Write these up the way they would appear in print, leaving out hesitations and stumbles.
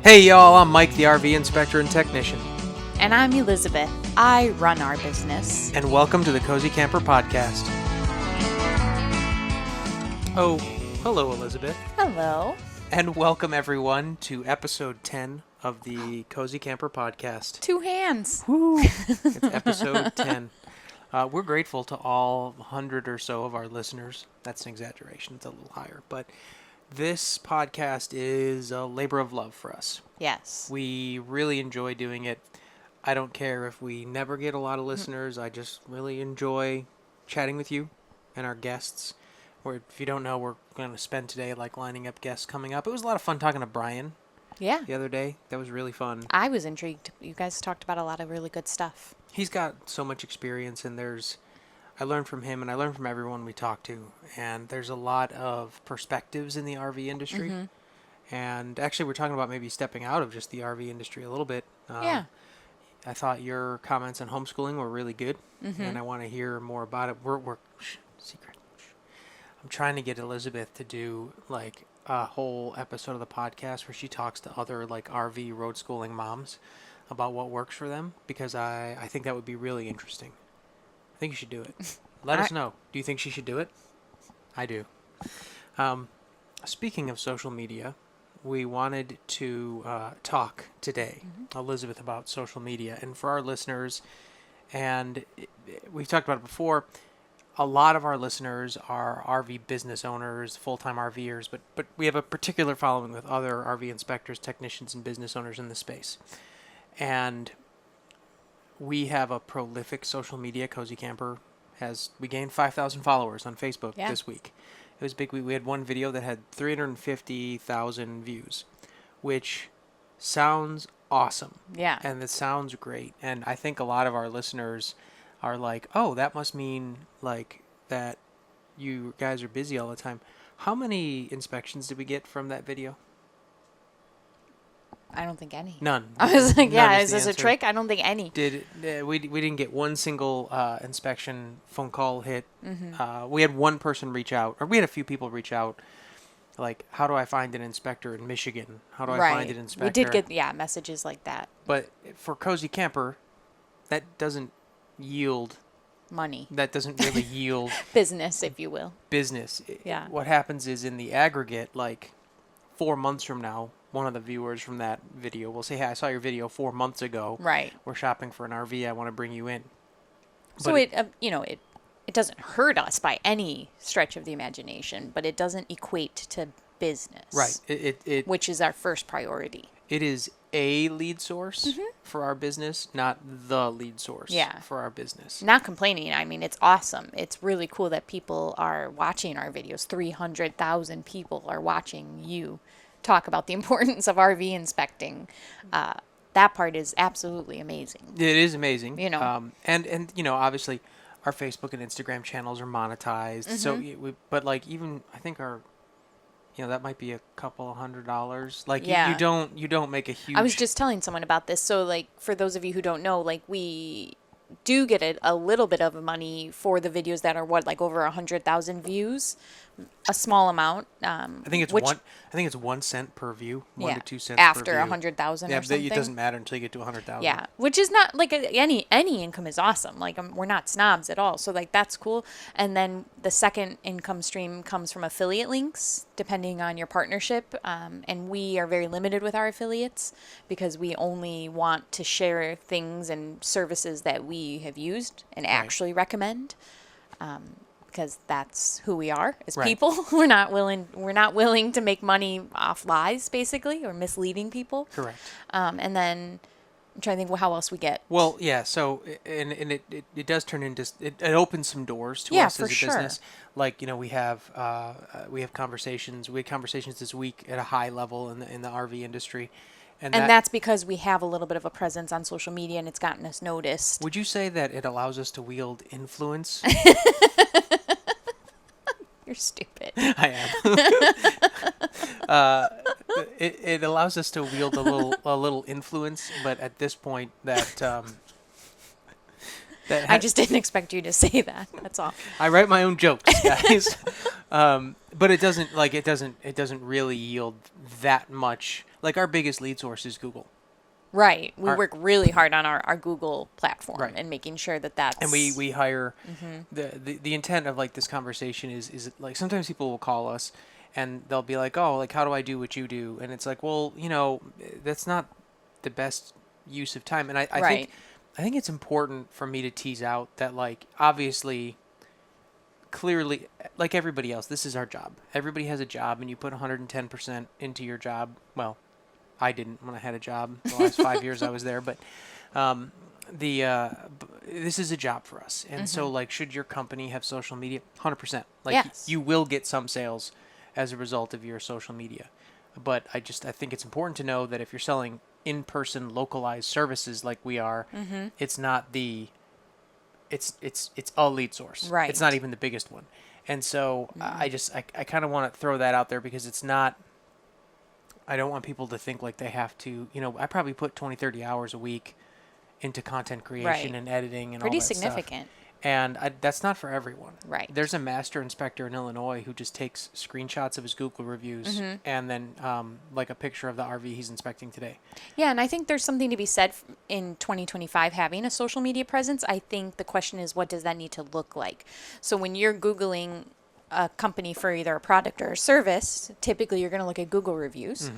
Hey y'all, I'm Mike, the RV inspector and technician. And I'm Elizabeth. I run our business. And welcome to the Cozy Camper Podcast. Oh, hello Elizabeth. Hello. And welcome everyone to episode 10 of the Cozy Camper Podcast. 2 hands. Woo! It's episode 10. We're grateful to all 100 or so of our listeners. That's an exaggeration. It's a little higher. But this podcast is a labor of love for us. Yes. We really enjoy doing it. I don't care if we never get a lot of listeners. I just really enjoy chatting with you and our guests. If you don't know, we're going to spend today lining up guests coming up. It was a lot of fun talking to Brian Yeah. the other day. That was really fun. I was intrigued. You guys talked about a lot of really good stuff. He's got so much experience, and I learned from him, and I learned from everyone we talked to. And there's a lot of perspectives in the RV industry. Mm-hmm. And actually, we're talking about maybe stepping out of just the RV industry a little bit. Yeah. I thought your comments on homeschooling were really good, and I want to hear more about it. Secret. I'm trying to get Elizabeth to do a whole episode of the podcast where she talks to other RV road schooling moms about what works for them, because I think that would be really interesting. I think you should do it. Let us know. Do you think she should do it? I do. Speaking of social media, we wanted to talk today, Elizabeth, about social media. And for our listeners, and we've talked about it before, a lot of our listeners are RV business owners, full-time RVers, but we have a particular following with other RV inspectors, technicians, and business owners in the space. And we have a prolific social media. Cozy Camper we gained 5,000 followers on Facebook this week. It was big. We had one video that had 350,000 views, which sounds awesome. Yeah. And it sounds great. And I think a lot of our listeners are like, oh, that must mean that you guys are busy all the time. How many inspections did we get from that video? I don't think any. None. I was like, None is this a trick? I don't think any. We didn't get one single inspection phone call hit. We had one person reach out, or we had a few people reach out, how do I find an inspector in Michigan? How do I find an inspector? We did get messages like that. But for Cozy Camper, that doesn't yield money. That doesn't really yield business, if you will. Business. Yeah. What happens is, in the aggregate, 4 months from now, one of the viewers from that video will say, hey, I saw your video 4 months ago. Right. We're shopping for an RV. I want to bring you in. So it doesn't hurt us by any stretch of the imagination, but it doesn't equate to business. Right. Which is our first priority. It is a lead source for our business, not the lead source for our business. Not complaining. I mean, it's awesome. It's really cool that people are watching our videos. 300,000 people are watching you talk about the importance of RV inspecting. That part is absolutely amazing. It is amazing. And obviously our Facebook and Instagram channels are monetized. So but even I think our that might be a couple of $100. You don't make a huge. I was just telling someone about this. So for those of you who don't know, we do get a little bit of money for the videos that are over 100,000 views, a small amount. I think it's 1 cent per view, 1 to 2 cents after per view. 100,000 or something. It doesn't matter until you get to 100,000. Yeah, which is not any income is awesome. We're not snobs at all. So that's cool. And then the second income stream comes from affiliate links, depending on your partnership. And we are very limited with our affiliates because we only want to share things and services that we have used and actually recommend. Because that's who we are as people. We're not willing to make money off lies, basically, or misleading people. Correct. And then I'm trying to think how else we get. Well, yeah. So and it does turn into it opens some doors to us as a business. We have conversations. We had conversations this week at a high level in the RV industry. And that's because we have a little bit of a presence on social media, and it's gotten us noticed. Would you say that it allows us to wield influence? You're stupid. I am. It allows us to wield a little influence, but at this point, that That I just didn't expect you to say that. That's all. I write my own jokes, guys. But it doesn't really yield that much. Like our biggest lead source is Google. Right. We Our- work really hard on our Google platform Right. and making sure that that's... And we hire the intent of like this conversation is like sometimes people will call us and they'll be like, oh, like how do I do what you do? And it's like, well, that's not the best use of time. And I Right. think it's important for me to tease out that like obviously clearly like everybody else, this is our job. Everybody has a job and you put 110% into your job. Well, I didn't when I had a job. The last 5 years I was there, but this is a job for us. And so like should your company have social media? 100%. Like Yes. you will get some sales as a result of your social media. But I think it's important to know that if you're selling in-person localized services like we are, it's not it's a lead source. Right. It's not even the biggest one. And so I kind of want to throw that out there because it's not, I don't want people to think like they have to, I probably put 20, 30 hours a week into content creation Right. and editing and Pretty all that significant. stuff. And that's not for everyone. Right. There's a master inspector in Illinois who just takes screenshots of his Google reviews and then like a picture of the RV he's inspecting today. Yeah, and I think there's something to be said in 2025 having a social media presence. I think the question is, what does that need to look like? So when you're Googling a company for either a product or a service, typically you're going to look at Google reviews.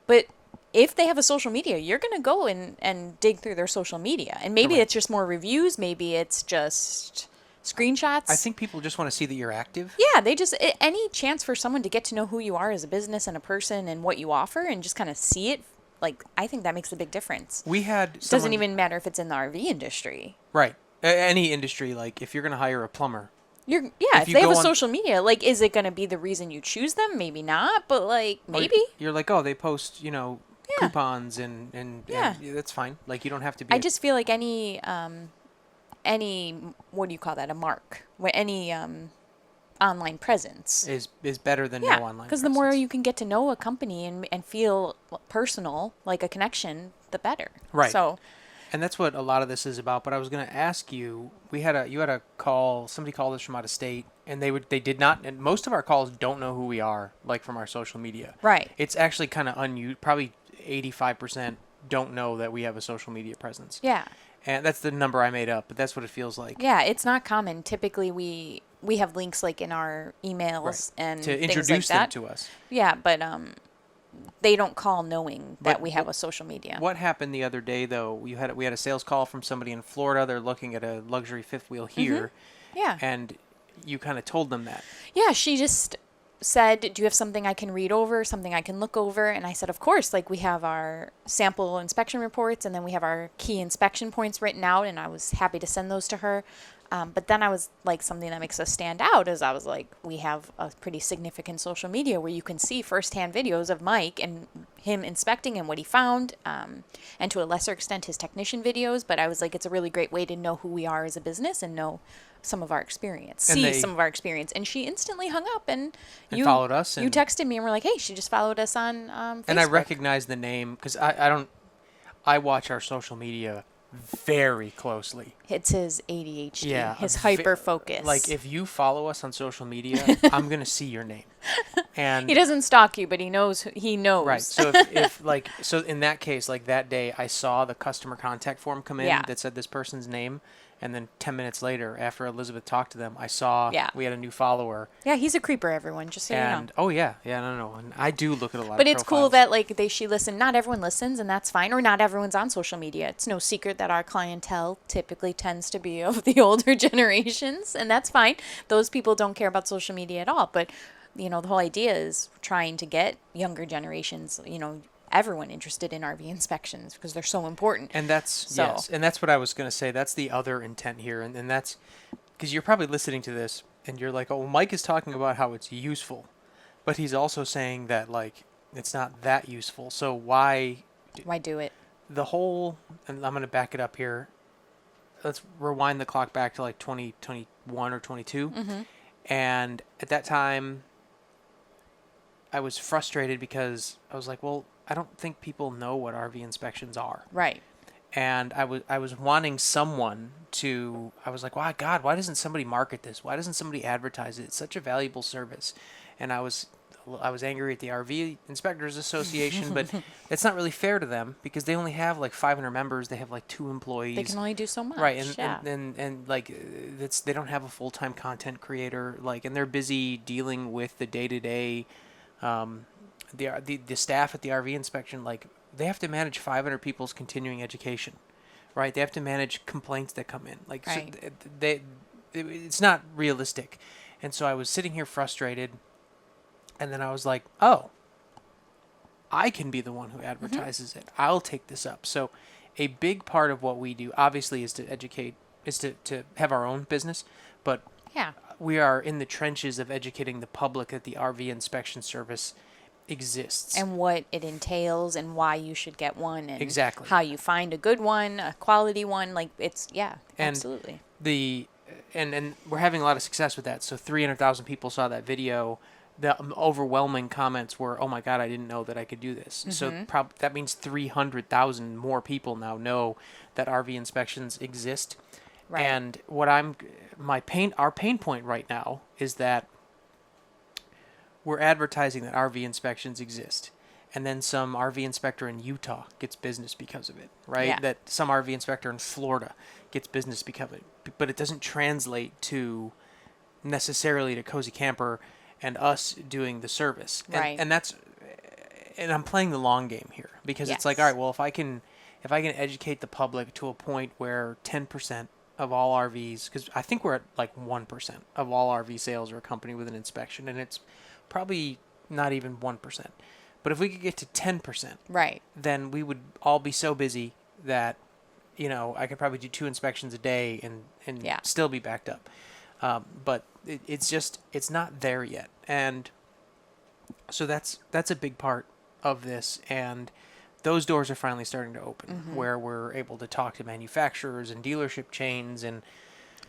But if they have a social media, you're going to go and dig through their social media. And maybe Correct. it's just more reviews. Maybe it's just screenshots. I think people just want to see that you're active. Yeah, they just, any chance for someone to get to know who you are as a business and a person and what you offer and just kind of see it, like, I think that makes a big difference. We had It someone, doesn't even matter if it's in the RV industry. right. Any industry, like if you're going to hire a plumber, If you they have go a on- social media, like, is it going to be the reason you choose them? Maybe not, but like, or maybe. you're like, oh, they post, Yeah. coupons and Yeah. that's fine. Like you don't have to be. I just feel like any, what do you call that? A mark. Any online presence. is better than Yeah, no online. because the more presence. you can get to know a company and feel personal, like a connection, the better. Right. So, And that's what a lot of this is about. But I was going to ask you, you had a call, somebody called us from out of state, and they did not, and most of our calls don't know who we are, like from our social media. right. It's actually kind of unusual. Probably 85% don't know that we have a social media presence. Yeah. And that's the number I made up, but that's what it feels like. Yeah, it's not common. Typically, we have links like in our emails and To things introduce like that. them to us. Yeah, but they don't call knowing that But we have a social media. What happened the other day, though? We had a sales call from somebody in Florida. They're looking at a luxury fifth wheel here, Yeah. and you kind of told them that. Yeah, she just said, do you have something I can read over, something I can look over? And I said, of course. Like, we have our sample inspection reports, and then we have our key inspection points written out, and I was happy to send those to her. But then I was like, something that makes us stand out is I was like, we have a pretty significant social media where you can see firsthand videos of Mike and him inspecting and what he found, and to a lesser extent his technician videos. But I was like, it's a really great way to know who we are as a business and know some of our experience, And see they- some of our experience. And she instantly hung up and And followed us You and- texted me and were like, hey, she just followed us on Facebook. And I recognize the name because I watch our social media very closely. It's his ADHD, Yeah, his ve- hyper focus. Like if you follow us on social media, I'm gonna see your name. And he doesn't stalk you, but he knows. He knows. right. So so in that case, like that day, I saw the customer contact form come in Yeah. that said this person's name, and then 10 minutes later, after Elizabeth talked to them, I saw Yeah. we had a new follower. Yeah, he's a creeper. Everyone, just so you know. And oh yeah, no, and I do look at a lot. But of it's cool profiles. that like she listened. Not everyone listens, and that's fine. Or not everyone's on social media. It's no secret that our clientele typically tends to be of the older generations, and that's fine. Those people don't care about social media at all. But the whole idea is trying to get younger generations, everyone interested in RV inspections because they're so important. And that's So- yes, and that's what I was going to say. That's the other intent here, and that's because you're probably listening to this and you're like, oh, well, Mike is talking about how it's useful, but he's also saying that like it's not that useful. So why Why do it? the whole? And I'm going to back it up here. Let's rewind the clock back to like 2021 or 22, and at that time, I was frustrated because I was like, well, I don't think people know what RV inspections are. Right. and I was wanting someone to. I was like, "Why, God, why doesn't somebody market this? Why doesn't somebody advertise it? It's such a valuable service." And I was angry at the RV Inspectors Association, but it's not really fair to them because they only have like 500 members. They have like 2 employees. They can only do so much. Right, and yeah. and like it's they don't have a full-time content creator, like, and they're busy dealing with the day-to-day, the staff at the RV inspection, like they have to manage 500 people's continuing education, right? They have to manage complaints that come in, like Right. so it's not realistic, and so I was sitting here frustrated, and then I was like, oh, I can be the one who advertises it. I'll take this up. So a big part of what we do obviously is to educate, is to have our own business, but Yeah. we are in the trenches of educating the public that the RV inspection service exists. And what it entails and why you should get one and Exactly. how you find a good one, a quality one. Like it's, yeah, And absolutely. and we're having a lot of success with that. So 300,000 people saw that video. The overwhelming comments were, "Oh my God, I didn't know that I could do this." So that means 300,000 more people now know that RV inspections exist. Right. And our pain point right now is that we're advertising that RV inspections exist, and then some RV inspector in Utah gets business because of it, right? Yeah. That some RV inspector in Florida gets business because of it, but it doesn't translate to necessarily to Cozy Camper and us doing the service. Right. And I'm playing the long game here because it's like, Yes. all right, well, if I can educate the public to a point where 10% of all RVs, because I think we're at like 1% of all RV sales are accompanied with an inspection, and it's probably not even 1%. But if we could get to 10%, Right. then we would all be so busy that, I could probably do 2 inspections a day and Yeah. still be backed up. But it's not there yet. And so that's a big part of this. And those doors are finally starting to open where we're able to talk to manufacturers and dealership chains, and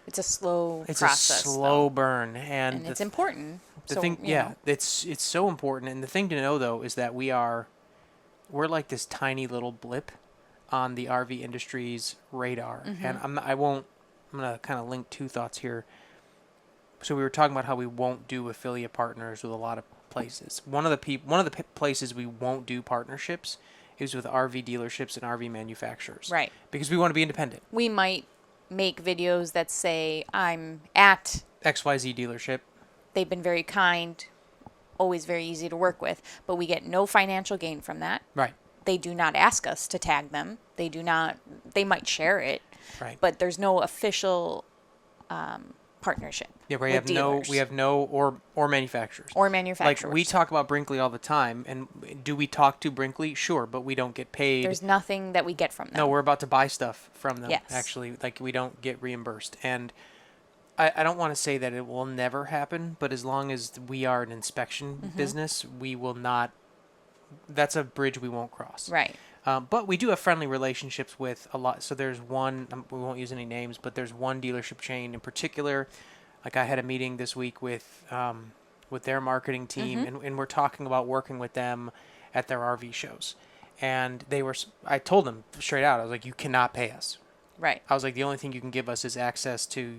It's a slow it's process. a slow though. burn. And it's important. The So, thing, you yeah, know, it's so important. And the thing to know though is that we're like this tiny little blip on the RV industry's radar. And I'm gonna kind of link 2 thoughts here. So we were talking about how we won't do affiliate partners with a lot of places. One of the places we won't do partnerships is with RV dealerships and RV manufacturers. Right. Because we want to be independent. we might make videos that say, I'm at, XYZ dealership. they've been very kind, always very easy to work with, but we get no financial gain from that. Right. They do not ask us to tag them. They might share it, Right. but there's no official partnership. Yeah, with dealers we have no or manufacturers. or manufacturers. Like we talk about Brinkley all the time, and do we talk to Brinkley? Sure, but we don't get paid. There's nothing that we get from them. No, we're about to buy stuff from them. Yes. Actually, like we don't get reimbursed, and I don't want to say that it will never happen, but as long as we are an inspection business, we will not. That's a bridge we won't cross. Right. But we do have friendly relationships with a lot. So there's one, we won't use any names, but there's one dealership chain in particular. Like I had a meeting this week with their marketing team, and we're talking about working with them at their RV shows. And I told them straight out, I was like, you cannot pay us. Right. I was like, the only thing you can give us is access to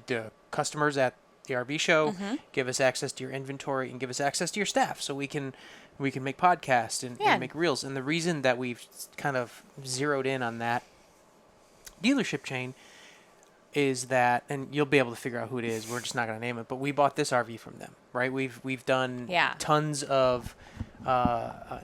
the customers at the RV show, give us access to your inventory, and give us access to your staff so we can make podcasts and make reels. And the reason that we've kind of zeroed in on that dealership chain is that, and you'll be able to figure out who it is. We're just not going to name it, but we bought this RV from them, right? We've done tons of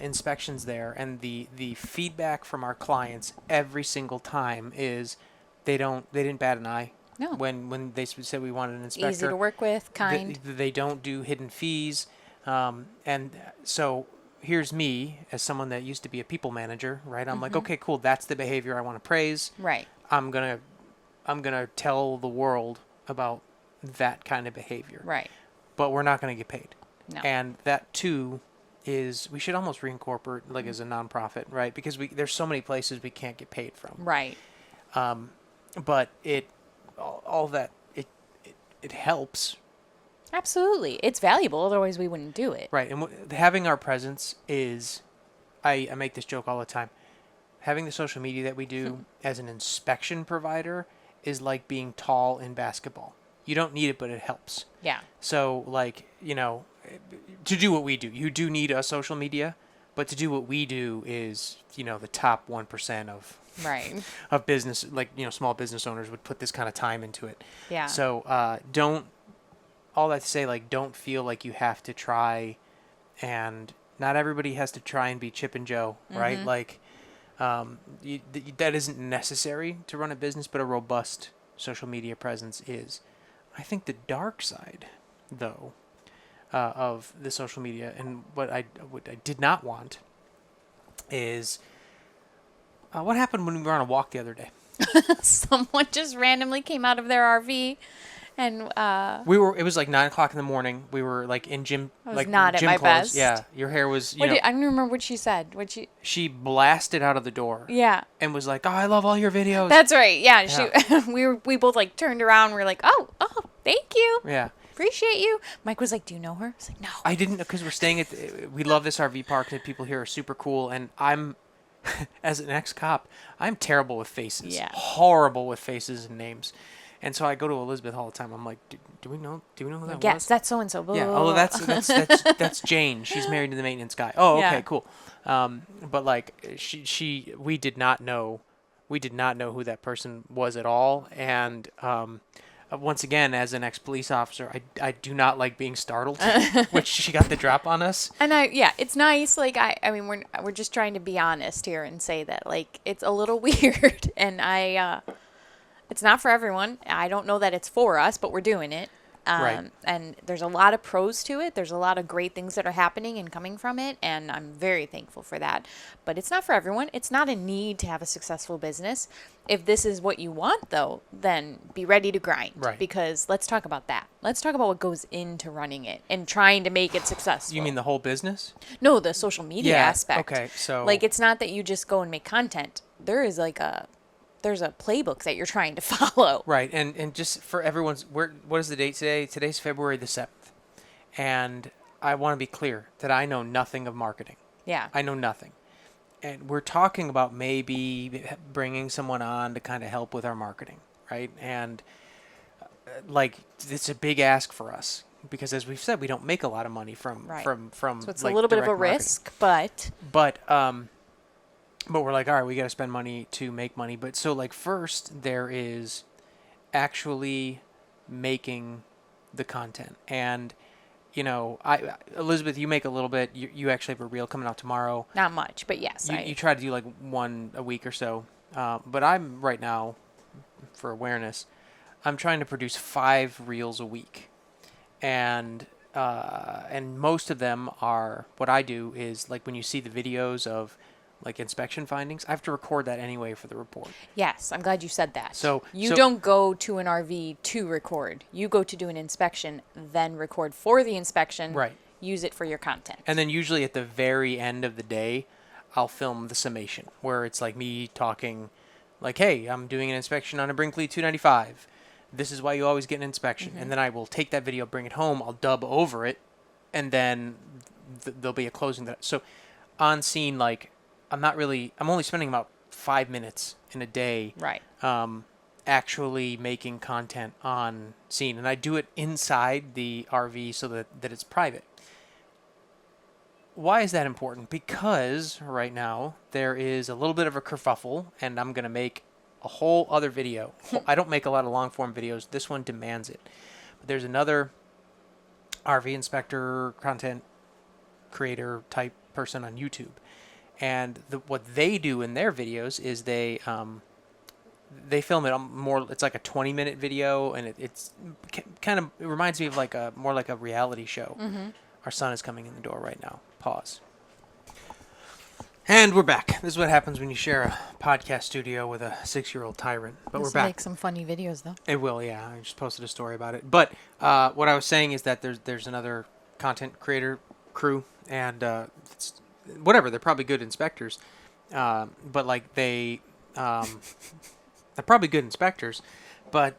inspections there, and the feedback from our clients every single time is they didn't bat an eye. No. When they said we wanted an inspector. Easy to work with, kind. They don't do hidden fees. And so here's me as someone that used to be a people manager, right? I'm like, okay, cool. That's the behavior I want to praise. Right. I'm going to tell the world about that kind of behavior. Right. But we're not going to get paid. No. And that too is, we should almost reincorporate like as a nonprofit, right? Because there's so many places we can't get paid from. Right. But all that, it helps. Absolutely. It's valuable. Otherwise, we wouldn't do it. Right. And having our presence is, I make this joke all the time. having the social media that we do as an inspection provider is like being tall in basketball. You don't need it, but it helps. Yeah. So, like, to do what we do, you do need a social media, but to do what we do is, the top 1% Right. of business, like, small business owners would put this kind of time into it. Yeah. So, all that to say, like, don't feel like you have to try, and not everybody has to try and be Chip and Joe, right? Mm-hmm. Like, that isn't necessary to run a business, but a robust social media presence is. I think the dark side, though, of the social media, and what I did not want is what happened when we were on a walk the other day. Someone just randomly came out of their RV and It was like 9:00 in the morning. We were like in gym, I was like not at gym my clothes. best. Yeah, your hair was. I don't remember what she said. She blasted out of the door. Yeah. And was like, "Oh, I love all your videos." That's right. Yeah. Yeah. We both like turned around. We were like, oh, thank you. Yeah. Appreciate you. Mike was like, do you know her? I was like, no. I didn't, because we're staying we love this RV park, and the people here are super cool, and I'm, as an ex-cop, I'm terrible with faces. Yeah. Horrible with faces and names. And so I go to Elizabeth all the time. I'm like, do we know who that was? Yes, that's so and so. Yeah. Oh, that's Jane. She's married to the maintenance guy. Oh, okay, Yeah. cool. But like we did not know who that person was at all. And once again, as an ex-police officer, I do not like being startled, which she got the drop on us. And it's nice. Like I mean, we're just trying to be honest here and say that like it's a little weird, and it's not for everyone. I don't know that it's for us, but we're doing it. Right. And there's a lot of pros to it. There's a lot of great things that are happening and coming from it, and I'm very thankful for that. But it's not for everyone. It's not a need to have a successful business. If this is what you want, though, then be ready to grind. Right. Because let's talk about that. Let's talk about what goes into running it and trying to make it successful. You mean the whole business? No, the social media Yeah, aspect. okay, so- like it's not that you just go and make content. There's a playbook that you're trying to follow. Right, and just for everyone's, what is the date today? Today's February the 7th, and I want to be clear that I know nothing of marketing. Yeah. I know nothing, and we're talking about maybe bringing someone on to kind of help with our marketing, right? And like it's a big ask for us because, as we've said, we don't make a lot of money from Right. from So it's like, a little bit of a direct marketing. risk, but But we're like, all right, we got to spend money to make money. But so like first there is actually making the content. And, Elizabeth, you make a little bit. You actually have a reel coming out tomorrow. not much. But yes, You try to do like one a week or so. But I'm right now, for awareness, I'm trying to produce 5 reels a week. And most of them are, what I do is like when you see the videos of like inspection findings, I have to record that anyway for the report. Yes, I'm glad you said that. So you don't go to an RV to record. You go to do an inspection, then record for the inspection. Right. Use it for your content. And then usually at the very end of the day, I'll film the summation where it's like me talking like, hey, I'm doing an inspection on a Brinkley 295. This is why you always get an inspection. And then I will take that video, bring it home, I'll dub over it, and then there'll be a closing. So on scene, like, I'm only spending about 5 minutes in a day Right. actually making content on scene. And I do it inside the RV so that it's private. Why is that important? Because right now there is a little bit of a kerfuffle, and I'm going to make a whole other video. I don't make a lot of long form videos. This one demands it. But there's another RV inspector, content creator type person on YouTube. And what they do in their videos is they film it more. It's like a 20-minute video, and it reminds me of like more like a reality show. Mm-hmm. Our son is coming in the door right now. Pause. And we're back. This is what happens when you share a podcast studio with a 6-year-old tyrant. But we're back. Make some funny videos though. It will, yeah. I just posted a story about it. But what I was saying is that there's another content creator crew, and it's, whatever, they're probably good inspectors, but like they're probably good inspectors, but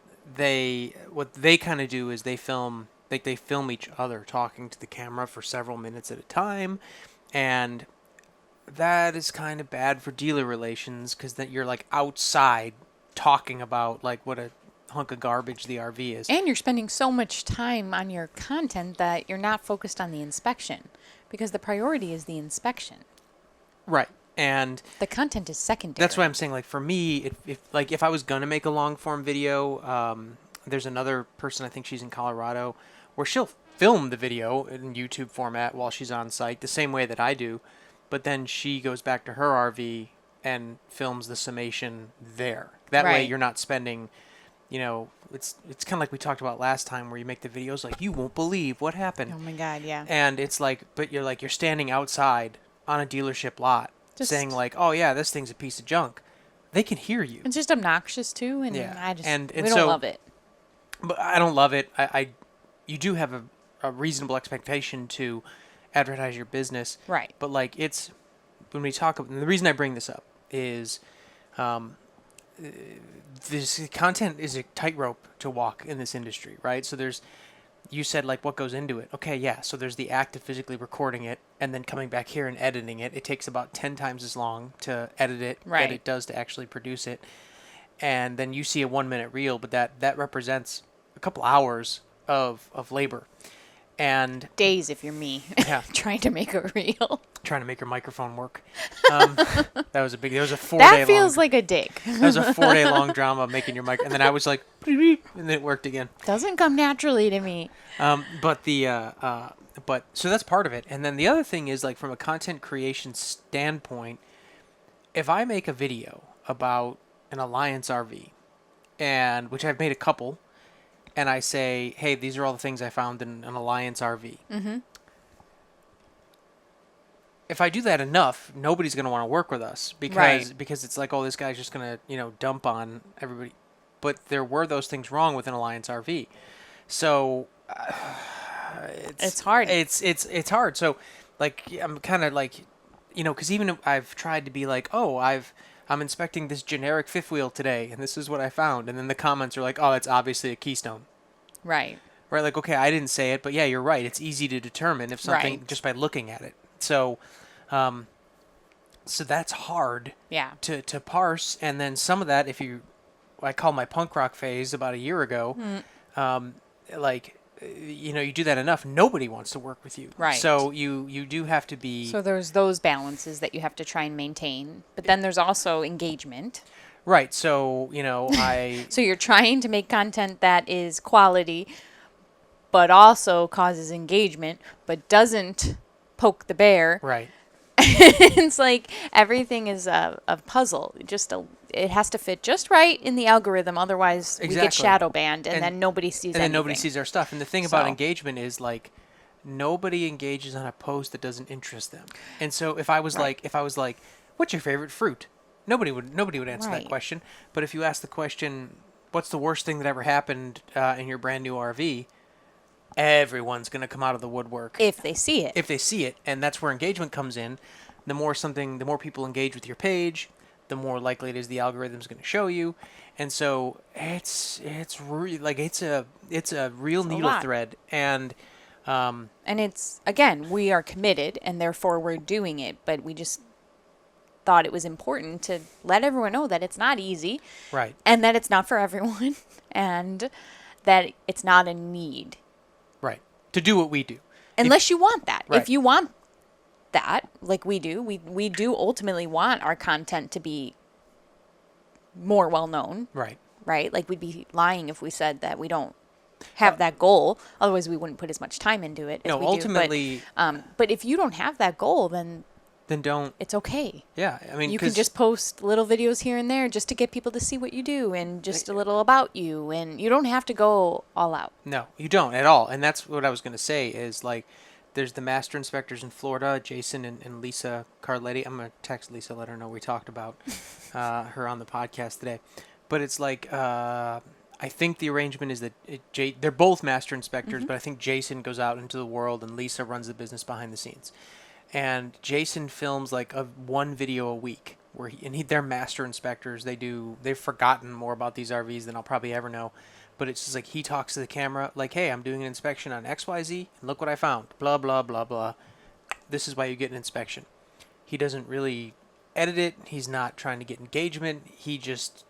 what they kind of do is they film each other talking to the camera for several minutes at a time, and that is kind of bad for dealer relations because then you're like outside talking about like what a hunk of garbage the RV is. And you're spending so much time on your content that you're not focused on the inspection because the priority is the inspection. Right. And the content is secondary. That's why I'm saying, like, for me, if I was going to make a long form video, there's another person, I think she's in Colorado, where she'll film the video in YouTube format while she's on site the same way that I do. But then she goes back to her RV and films the summation there. That way you're not spending, it's kind of like we talked about last time where you make the videos like, you won't believe what happened. Oh my God, yeah. And it's like, but you're standing outside on a dealership lot saying like, oh yeah, this thing's a piece of junk. They can hear you. It's just obnoxious too. And we don't love it. But I don't love it. You do have a reasonable expectation to advertise your business. Right. But like when we talk, and the reason I bring this up is this content is a tightrope to walk in this industry, right? So you said like what goes into it. Okay, yeah. So there's the act of physically recording it and then coming back here and editing it. It takes about 10 times as long to edit it than it does to actually produce it. And then you see a 1 minute reel, but that represents a couple hours of labor. And days if you're me. Yeah. Trying to make a reel. Trying to make your microphone work. That was a 4 day long. That feels like a dig. That was a 4 day long drama of making your mic. And then I was like, and then it worked again. Doesn't come naturally to me. But so that's part of it. And then the other thing is like from a content creation standpoint, if I make a video about an Alliance RV, and which I've made a couple, and I say, hey, these are all the things I found in an Alliance RV. Mm-hmm. If I do that enough, nobody's going to want to work with us because it's like, oh, this guy's just going to dump on everybody. But there were those things wrong with an Alliance RV, so it's hard. It's hard. So like I'm kind of like, because even I've tried to be like, oh, I'm inspecting this generic fifth wheel today, and this is what I found. And then the comments are like, oh, that's obviously a Keystone. Right. Right, like, okay, I didn't say it, but yeah, you're right. It's easy to determine if something just by looking at it. So that's hard to parse. And then some of that, I call my punk rock phase about a year ago, you do that enough, nobody wants to work with you. Right. So you do have to be... So there's those balances that you have to try and maintain. But then there's also engagement. Right. So, So you're trying to make content that is quality, but also causes engagement, but doesn't poke the bear. Right. It's like everything is a puzzle. It has to fit just right in the algorithm. Otherwise, we get shadow banned, and then nobody sees anything. And then nobody sees our stuff. And the thing about engagement is, like, nobody engages on a post that doesn't interest them. And so if I was like, what's your favorite fruit? Nobody would answer that question. But if you ask the question, what's the worst thing that ever happened in your brand new RV? Everyone's going to come out of the woodwork. If they see it. And that's where engagement comes in. The more people engage with your page, the more likely it is the algorithm's going to show you. And so it's a real needle thread. And it's, again, we are committed and therefore we're doing it, but we just thought it was important to let everyone know that it's not easy. Right. And that it's not for everyone and that it's not a need. Right. To do what we do. Unless you want that. Right. If you want that, like we do, we do ultimately want our content to be more well-known. Right. Right? Like we'd be lying if we said that we don't have that goal. Otherwise, we wouldn't put as much time into it as we ultimately, do. But if you don't have that goal, then don't. It's okay. Yeah, I mean, you can just post little videos here and there just to get people to see what you do and just a little about you, and you don't have to go all out. No, you don't at all. And that's what I was going to say is like, there's the master inspectors in Florida, Jason and Lisa Carletti. I'm going to text Lisa, let her know we talked about her on the podcast today. But it's like, I think the arrangement is that they're both master inspectors, but I think Jason goes out into the world and Lisa runs the business behind the scenes. And Jason films like one video a week where they're master inspectors. They've forgotten more about these RVs than I'll probably ever know. But it's just like he talks to the camera like, hey, I'm doing an inspection on XYZ and look what I found. Blah, blah, blah, blah. This is why you get an inspection. He doesn't really edit it. He's not trying to get engagement. He just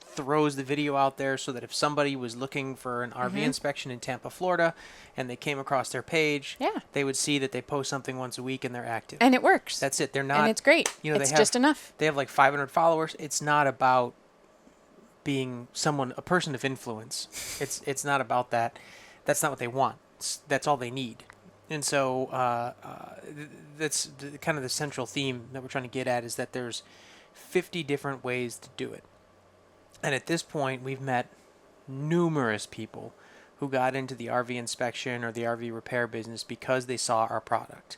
throws the video out there so that if somebody was looking for an RV inspection in Tampa, Florida, and they came across their page, Yeah. they would see that they post something once a week and they're active. And it works. That's it. They're not. And it's great. You know, it's they have, just enough. They have like 500 followers. It's not about being a person of influence. It's not about that. That's not what they want. That's all they need. And so that's kind of the central theme that we're trying to get at, is that there's 50 different ways to do it. And at this point, we've met numerous people who got into the RV inspection or the RV repair business because they saw our product.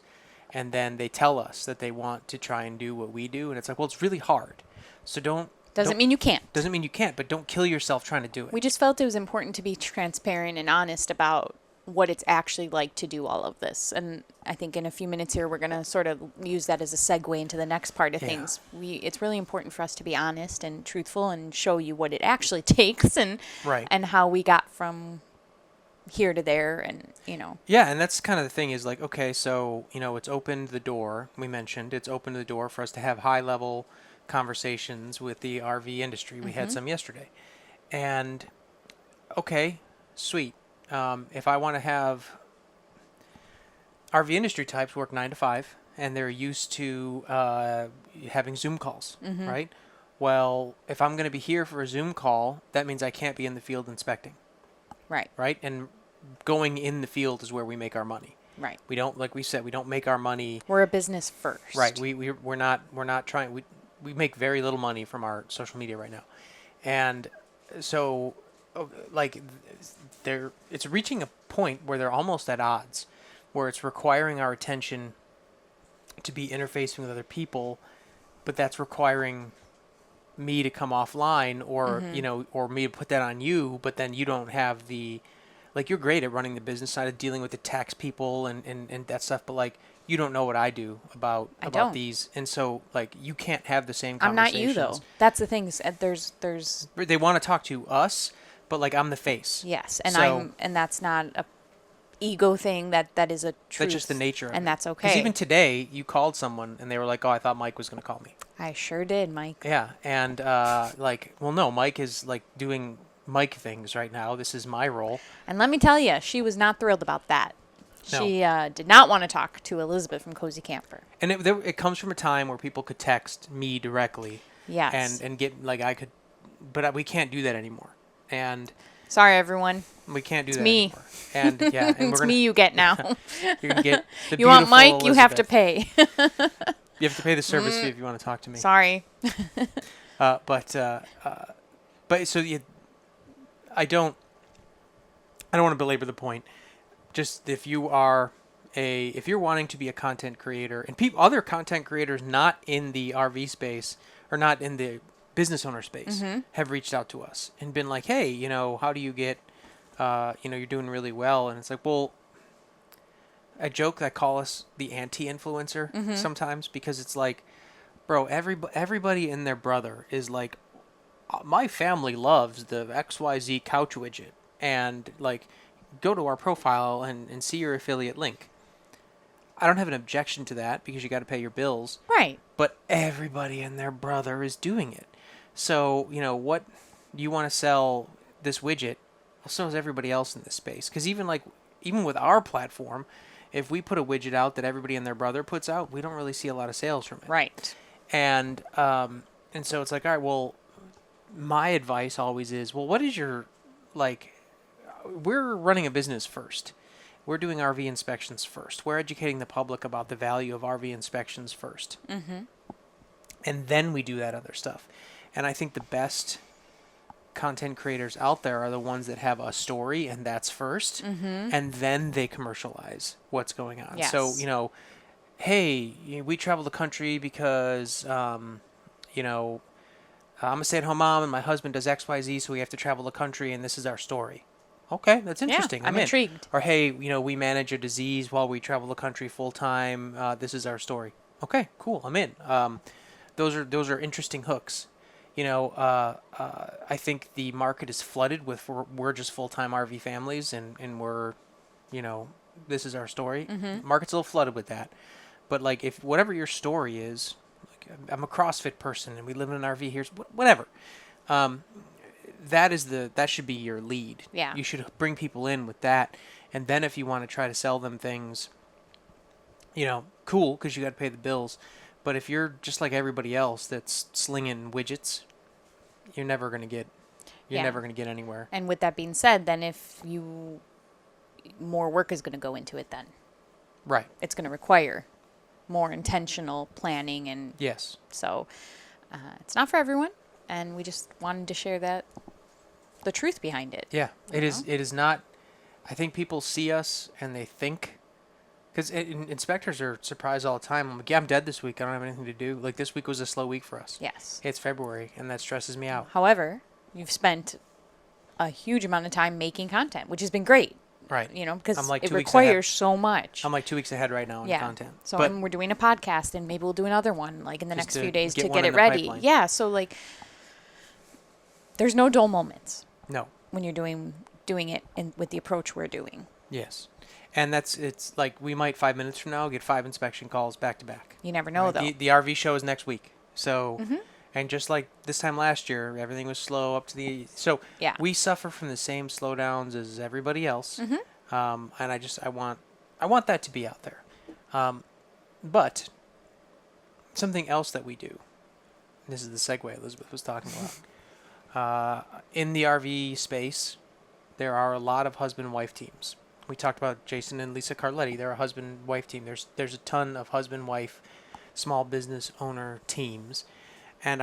And then they tell us that they want to try and do what we do. And it's like, well, it's really hard. So Doesn't mean you can't. Doesn't mean you can't, but don't kill yourself trying to do it. We just felt it was important to be transparent and honest about what it's actually like to do all of this. And I think in a few minutes here, we're going to sort of use that as a segue into the next part of things. It's really important for us to be honest and truthful and show you what it actually takes and how we got from here to there, and Yeah, and that's kind of the thing, is like, okay, so it's opened the door. We mentioned it's opened the door for us to have high level conversations with the RV industry. We had some yesterday, and okay, sweet. If I want to have RV industry types work 9 to 5, and they're used to having Zoom calls, right? Well, if I'm going to be here for a Zoom call, that means I can't be in the field inspecting. Right? And going in the field is where we make our money. Right. We don't, like we said, we don't make our money. We're a business first. Right. We're not trying. We make very little money from our social media right now, and so like it's reaching a point where they're almost at odds, where it's requiring our attention to be interfacing with other people, but that's requiring me to come offline, or or me to put that on you, but then you don't have the, like, you're great at running the business side of dealing with the tax people and that stuff, but like you don't know what I do about these, and so like you can't have the same conversations. I'm not you though. That's the thing. There's they want to talk to us, but like I'm the face. Yes, and so, and that's not a ego thing. That is a truth. That's just the nature of it. And that's okay. Because even today, you called someone and they were like, "Oh, I thought Mike was going to call me." I sure did, Mike. Yeah, and like, well, no, Mike is like doing Mike things right now. This is my role. And let me tell you, she was not thrilled about that. No. She did not want to talk to Elizabeth from Cozy Camper. And it comes from a time where people could text me directly. Yes. And get, like, I could, but we can't do that anymore. And sorry, everyone. we can't do It's that me. anymore. And yeah, and It's me you get now. You're gonna get the You want Mike, beautiful you have to Elizabeth. pay. You have to pay the service fee if you want to talk to me. Sorry. But so I don't want to belabor the point. Just if you're wanting to be a content creator, and other content creators not in the RV space or not in the business owner space have reached out to us and been like, hey, how do you get, you're doing really well. And it's like, well, I joke that call us the anti-influencer sometimes, because it's like, bro, everybody and their brother is like, my family loves the XYZ couch widget, and like, go to our profile and see your affiliate link. I don't have an objection to that, because you got to pay your bills. Right. But everybody and their brother is doing it. So, what you want to sell this widget, well, so is everybody else in this space. Because even with our platform, if we put a widget out that everybody and their brother puts out, we don't really see a lot of sales from it. Right. And so it's like, all right, well, my advice always is, well, what is your, like, we're running a business first. We're doing RV inspections first. We're educating the public about the value of RV inspections first. And then we do that other stuff. And I think the best content creators out there are the ones that have a story, and that's first, and then they commercialize what's going on. Yes. So, hey, we travel the country because, I'm a stay-at-home mom and my husband does XYZ, so we have to travel the country, and this is our story. Okay, that's interesting. I'm intrigued. Or, hey, we manage a disease while we travel the country full-time. This is our story. Okay, cool. I'm in. Those are interesting hooks. I think the market is flooded with we're just full-time RV families, and we're, this is our story. Market's a little flooded with that. But like, if whatever your story is, like I'm a CrossFit person and we live in an RV here, whatever. That should be your lead. Yeah. You should bring people in with that, and then if you want to try to sell them things, cool, because you got to pay the bills. But if you're just like everybody else that's slinging widgets, you're never gonna get anywhere. And with that being said, then more work is going to go into it then. Right. It's going to require more intentional planning, and Yes. so it's not for everyone, and we just wanted to share the truth behind it. Yeah. It is not. I think people see us and they think, because inspectors are surprised all the time. I'm like, yeah, I'm dead this week. I don't have anything to do. Like, this week was a slow week for us. Yes. It's February, and that stresses me out. However, you've spent a huge amount of time making content, which has been great. Right. Because I'm like it 2 weeks ahead. requires so much. I'm like 2 weeks ahead right now on content. So But we're doing a podcast, and maybe we'll do another one like in the Just next to few days get to one get in it the ready. pipeline. Yeah. So like, there's no dull moments no. when you're doing it with the approach we're doing. Yes. And it's like we might 5 minutes from now get 5 inspection calls back to back. You never know, Right? though. The RV show is next week. So, Mm-hmm. and just like this time last year, everything was slow up to the. So Yeah. we suffer from the same slowdowns as everybody else. Mm-hmm. And I want that to be out there. But something else that we do. This is the segue Elizabeth was talking about. In the RV space, there are a lot of husband-wife teams. We talked about Jason and Lisa Carletti. They're a husband-wife team. There's a ton of husband-wife small business owner teams, and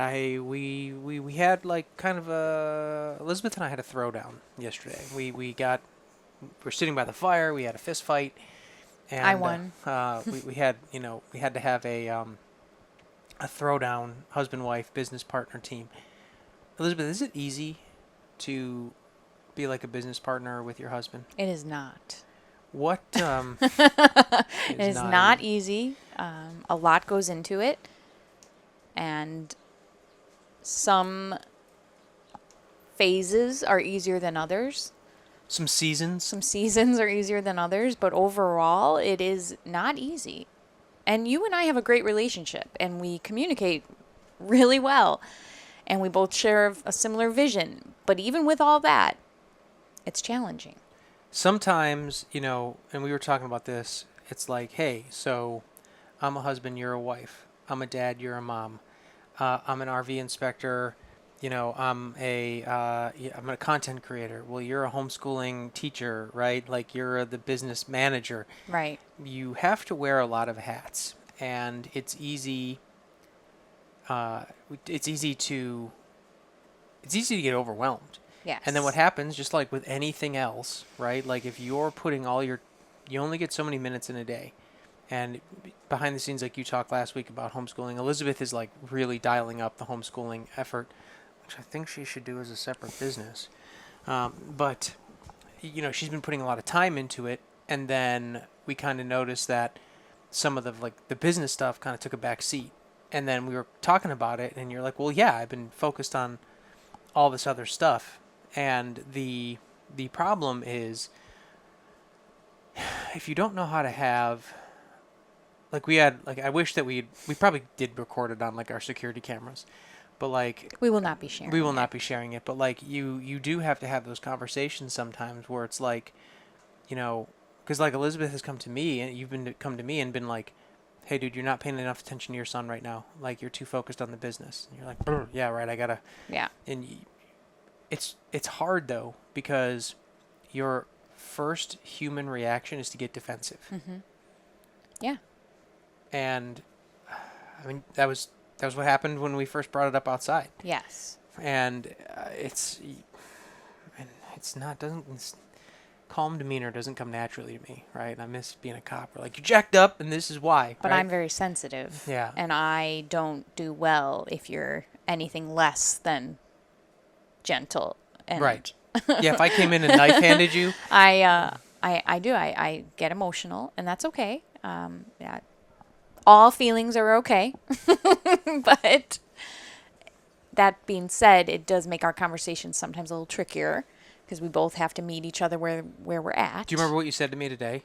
we had like kind of Elizabeth and I had a throwdown yesterday. We're sitting by the fire. We had a fist fight, and I won. we had to have a throwdown husband-wife business partner team. Elizabeth, is it easy to be like a business partner with your husband? It is not. What? It is not easy. A lot goes into it, and some phases are easier than others. Some seasons. Some seasons are easier than others, but overall, it is not easy. And you and I have a great relationship, and we communicate really well, and we both share a similar vision. But even with all that, it's challenging. Sometimes, and we were talking about this, it's like, hey, so I'm a husband, you're a wife. I'm a dad, you're a mom. I'm an RV inspector. I'm a content creator. Well, you're a homeschooling teacher, right? Like, you're the business manager. Right. You have to wear a lot of hats, and it's easy to get overwhelmed. Yes. And then what happens, just like with anything else, right? Like, if you're putting you only get so many minutes in a day. And behind the scenes, like you talked last week about homeschooling, Elizabeth is like really dialing up the homeschooling effort, which I think she should do as a separate business. But she's been putting a lot of time into it. And then we kind of noticed that some of the business stuff kind of took a back seat. And then we were talking about it, and you're like, well, yeah, I've been focused on all this other stuff. And the problem is, if you don't know how to have, I wish that we probably did record it on like our security cameras, but like we will not be sharing. We will not be sharing it, but like you do have to have those conversations sometimes where it's like, because like Elizabeth has come to me, and you've come to me and been like, hey, dude, you're not paying enough attention to your son right now. Like, you're too focused on the business. And you're like, yeah, right. I gotta. Yeah. And it's hard though, because your first human reaction is to get defensive. Mm-hmm. Yeah. And I mean, that was what happened when we first brought it up outside. Yes. And calm demeanor doesn't come naturally to me, right? I miss being a cop. We're like, you're jacked up, and this is why. But right? I'm very sensitive. Yeah. And I don't do well if you're anything less than gentle. And right. Yeah. If I came in and knife-handed you, I do. I get emotional, and that's okay. Yeah. All feelings are okay. But that being said, it does make our conversations sometimes a little trickier, because we both have to meet each other where we're at. do you remember what you said to me today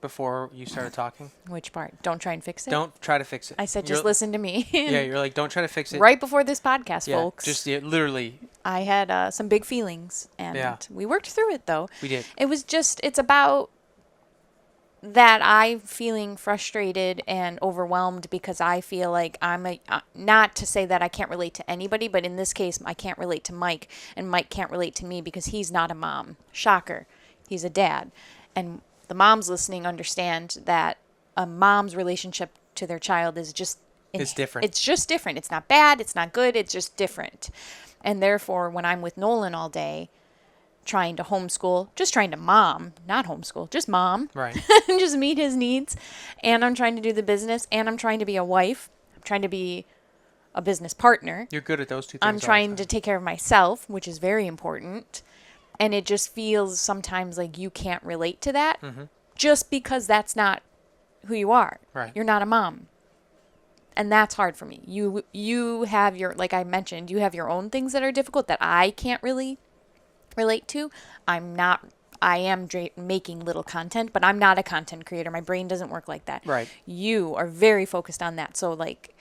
before you started talking. Which part? Don't try and fix it? Don't try to fix it. I said You're- just listen to me. Yeah, you're like, don't try to fix it. Right before this podcast, Yeah, folks. just literally, I had some big feelings, and Yeah. we worked through it, though. we did. It was just, it's about that I'm feeling frustrated and overwhelmed because I feel like not to say that I can't relate to anybody, but in this case, I can't relate to Mike, and Mike can't relate to me because he's not a mom. Shocker. He's a dad. And the moms listening understand that a mom's relationship to their child is just... It's different. It's just different. It's not bad. It's not good. It's just different. And therefore, when I'm with Nolan all day, trying to homeschool, just trying to mom, not homeschool, just mom, Right. just meet his needs, and I'm trying to do the business, and I'm trying to be a wife, I'm trying to be a business partner, You're good at those two things. I'm all the trying time. to take care of myself, which is very important, and it just feels sometimes like you can't relate to that just because that's not who you are. Right. You're not a mom. And that's hard for me. You have your, like I mentioned, you have your own things that are difficult that I can't really relate to. I am making little content, but I'm not a content creator. My brain doesn't work like that. Right. You are very focused on that. So like,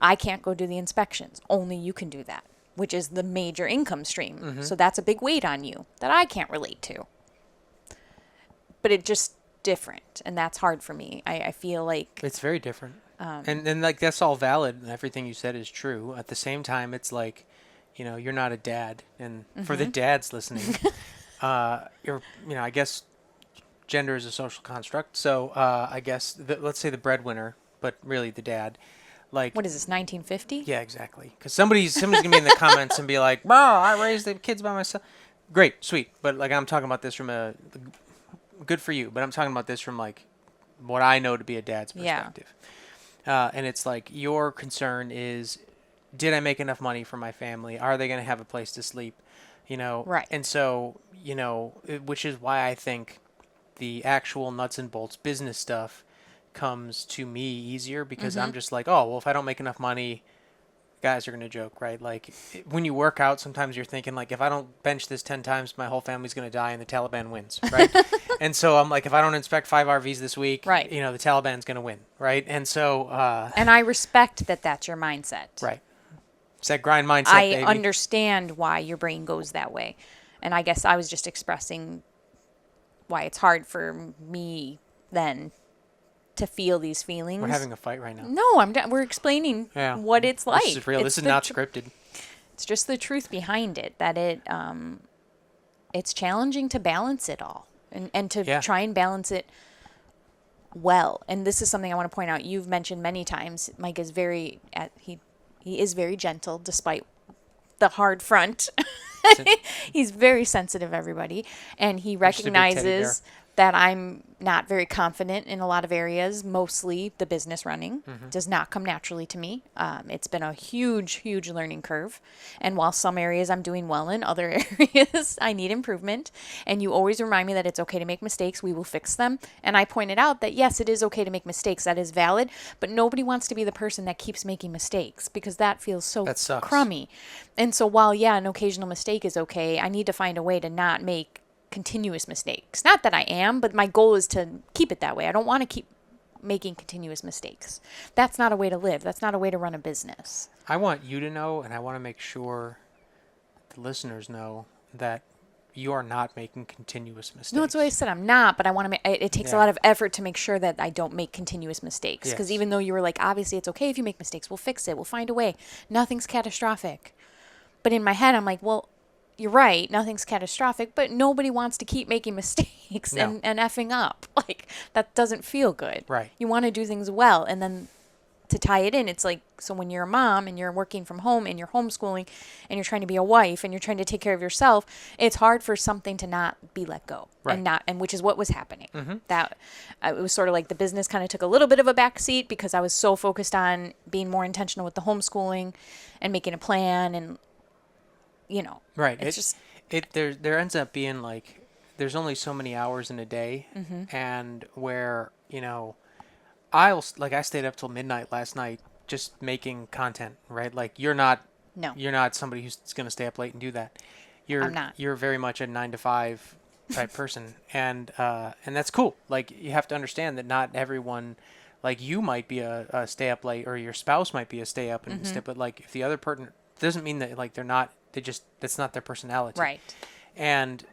I can't go do the inspections. Only you can do that, which is the major income stream. So that's a big weight on you that I can't relate to. But it's just different, and that's hard for me. I feel like It's very different. And like that's all valid and everything you said is true. At the same time, it's like, you're not a dad. And for the dads listening, I guess gender is a social construct. So I guess let's say the breadwinner, but really the dad. Like, what is this, 1950? yeah, exactly. Because somebody's gonna be in the comments and be like, "Bro, I raised the kids by myself." Great, sweet, but like I'm talking about this from good for you. But I'm talking about this from like what I know to be a dad's Yeah. perspective. And it's like your concern is, did I make enough money for my family? Are they gonna have a place to sleep? Right. And so which is why I think the actual nuts and bolts business stuff comes to me easier because I'm just like, oh, well, if I don't make enough money, guys are going to joke, right? Like when you work out, sometimes you're thinking like, if I don't bench this 10 times, my whole family's going to die and the Taliban wins, right? And so I'm like, if I don't inspect 5 RVs this week, Right. the Taliban's going to win, right? And so, And I respect that that's your mindset. right. It's that grind mindset, I baby. understand why your brain goes that way. And I guess I was just expressing why it's hard for me then to feel these feelings. We're having a fight right now. No, we're explaining Yeah. what it's like. This is real. This is not scripted. It's just the truth behind it, that it's challenging to balance it all and to Yeah. try and balance it well. And this is something I want to point out. You've mentioned many times, Mike is he is very gentle despite the hard front. He's very sensitive, everybody. And he Just a big teddy recognizes that I'm not very confident in a lot of areas, mostly the business running. Does not come naturally to me. It's been a huge, huge learning curve. And while some areas I'm doing well in, other areas I need improvement. And you always remind me that it's okay to make mistakes. We will fix them. And I pointed out that, yes, it is okay to make mistakes. That is valid. But nobody wants to be the person that keeps making mistakes because that feels so That sucks. crummy. And so while, yeah, an occasional mistake is okay, I need to find a way to not make continuous mistakes. Not that I am, but my goal is to keep it that way. I don't want to keep making continuous mistakes. That's not a way to live. That's not a way to run a business. I want you to know, and I want to make sure the listeners know that you are not making continuous mistakes. No, that's what I said. I'm not, but I want to make it takes a Yeah. lot of effort to make sure that I don't make continuous mistakes. Because Yes. even though you were like, obviously it's okay if you make mistakes, we'll fix it, we'll find a way. Nothing's catastrophic. But in my head, I'm like, well, you're right, nothing's catastrophic, but nobody wants to keep making mistakes No. and effing up. Like, that doesn't feel good. Right. You want to do things well. And then to tie it in, it's like, so when you're a mom and you're working from home and you're homeschooling and you're trying to be a wife and you're trying to take care of yourself, it's hard for something to not be let go. Right. And which is what was happening. That it was sort of like the business kind of took a little bit of a back seat because I was so focused on being more intentional with the homeschooling and making a plan and, Right. it's just, There ends up being like there's only so many hours in a day, and where I stayed up till midnight last night just making content. Right. Like you're not no. somebody who's going to stay up late and do that. I'm not. You're very much a 9 to 5 type person, and that's cool. Like, you have to understand that not everyone, like, you might be a stay up late, or your spouse might be a stay up and stay, but like if the other partner, doesn't mean that like they're not, they just, that's not their personality. Right. And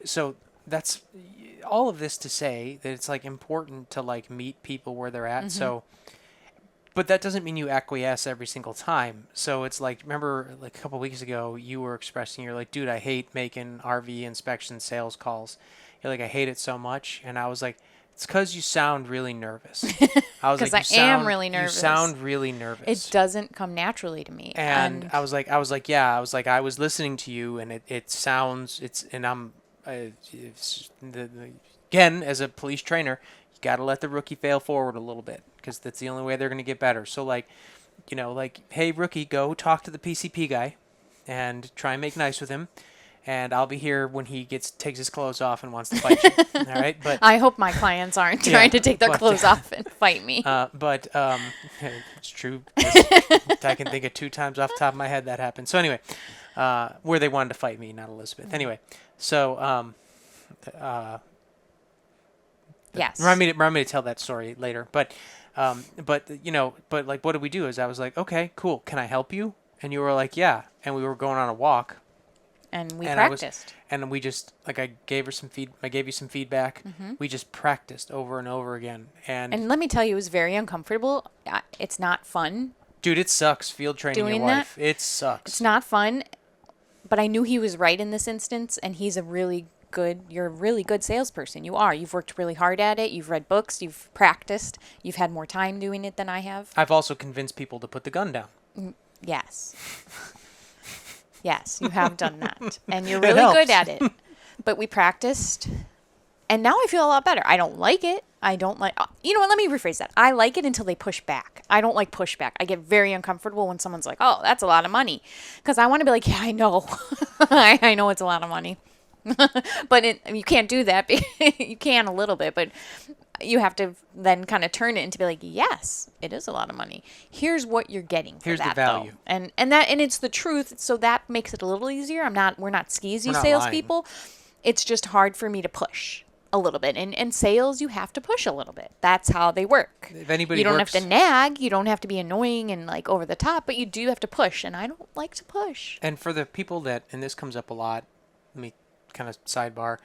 so that's all of this to say that it's like important to like meet people where they're at. So, but that doesn't mean you acquiesce every single time. So it's like, remember like a couple of weeks ago, you were expressing, you're like, dude, I hate making RV inspection sales calls. You're like, I hate it so much. And I was like, it's because you sound really nervous. I was like, 'Cause I am really nervous. You sound really nervous. It doesn't come naturally to me. And I was like, yeah, I was like, I was listening to you, and it sounds, and I'm, again, as a police trainer, you got to let the rookie fail forward a little bit, because that's the only way they're going to get better. So like, like, hey, rookie, go talk to the PCP guy and try and make nice with him. And I'll be here when he takes his clothes off and wants to fight you. All right, but I hope my clients aren't trying to take their clothes off and fight me. But it's true. I can think of 2 times off the top of my head that happened. So anyway, where they wanted to fight me, not Elizabeth. Anyway, so yes. remind me to tell that story later. But like, what did we do? Is I was like, okay, cool. Can I help you? And you were like, yeah. And we were going on a walk. And we and practiced. And we just, like, I gave you some feedback. We just practiced over and over again. And let me tell you, it was very uncomfortable. It's not fun. Dude, it sucks field training Doing your wife. It sucks. It's not fun. But I knew he was right in this instance, and you're a really good salesperson. You are. You've worked really hard at it. You've read books. You've practiced. You've had more time doing it than I have. I've also convinced people to put the gun down. Yes. Yes, you have done that. And you're really good at it. But we practiced, and now I feel a lot better. I don't like it. I don't like, you know what, let me rephrase that. I like it until they push back. I don't like pushback. I get very uncomfortable when someone's like, oh, that's a lot of money. Because I want to be like, yeah, I know. I know it's a lot of money. But you can't do that. You can a little bit, but you have to then kind of turn it into be like, yes, it is a lot of money. Here's what you're getting for Here's that, the value. though. And it's the truth, so that makes it a little easier. We're not skeezy salespeople. It's just hard for me to push a little bit. And sales, you have to push a little bit. That's how they work. If anybody you don't have to nag, you don't have to be annoying and like over the top, but you do have to push, and I don't like to push. And for the people that, and this comes up a lot, let me kind of sidebar.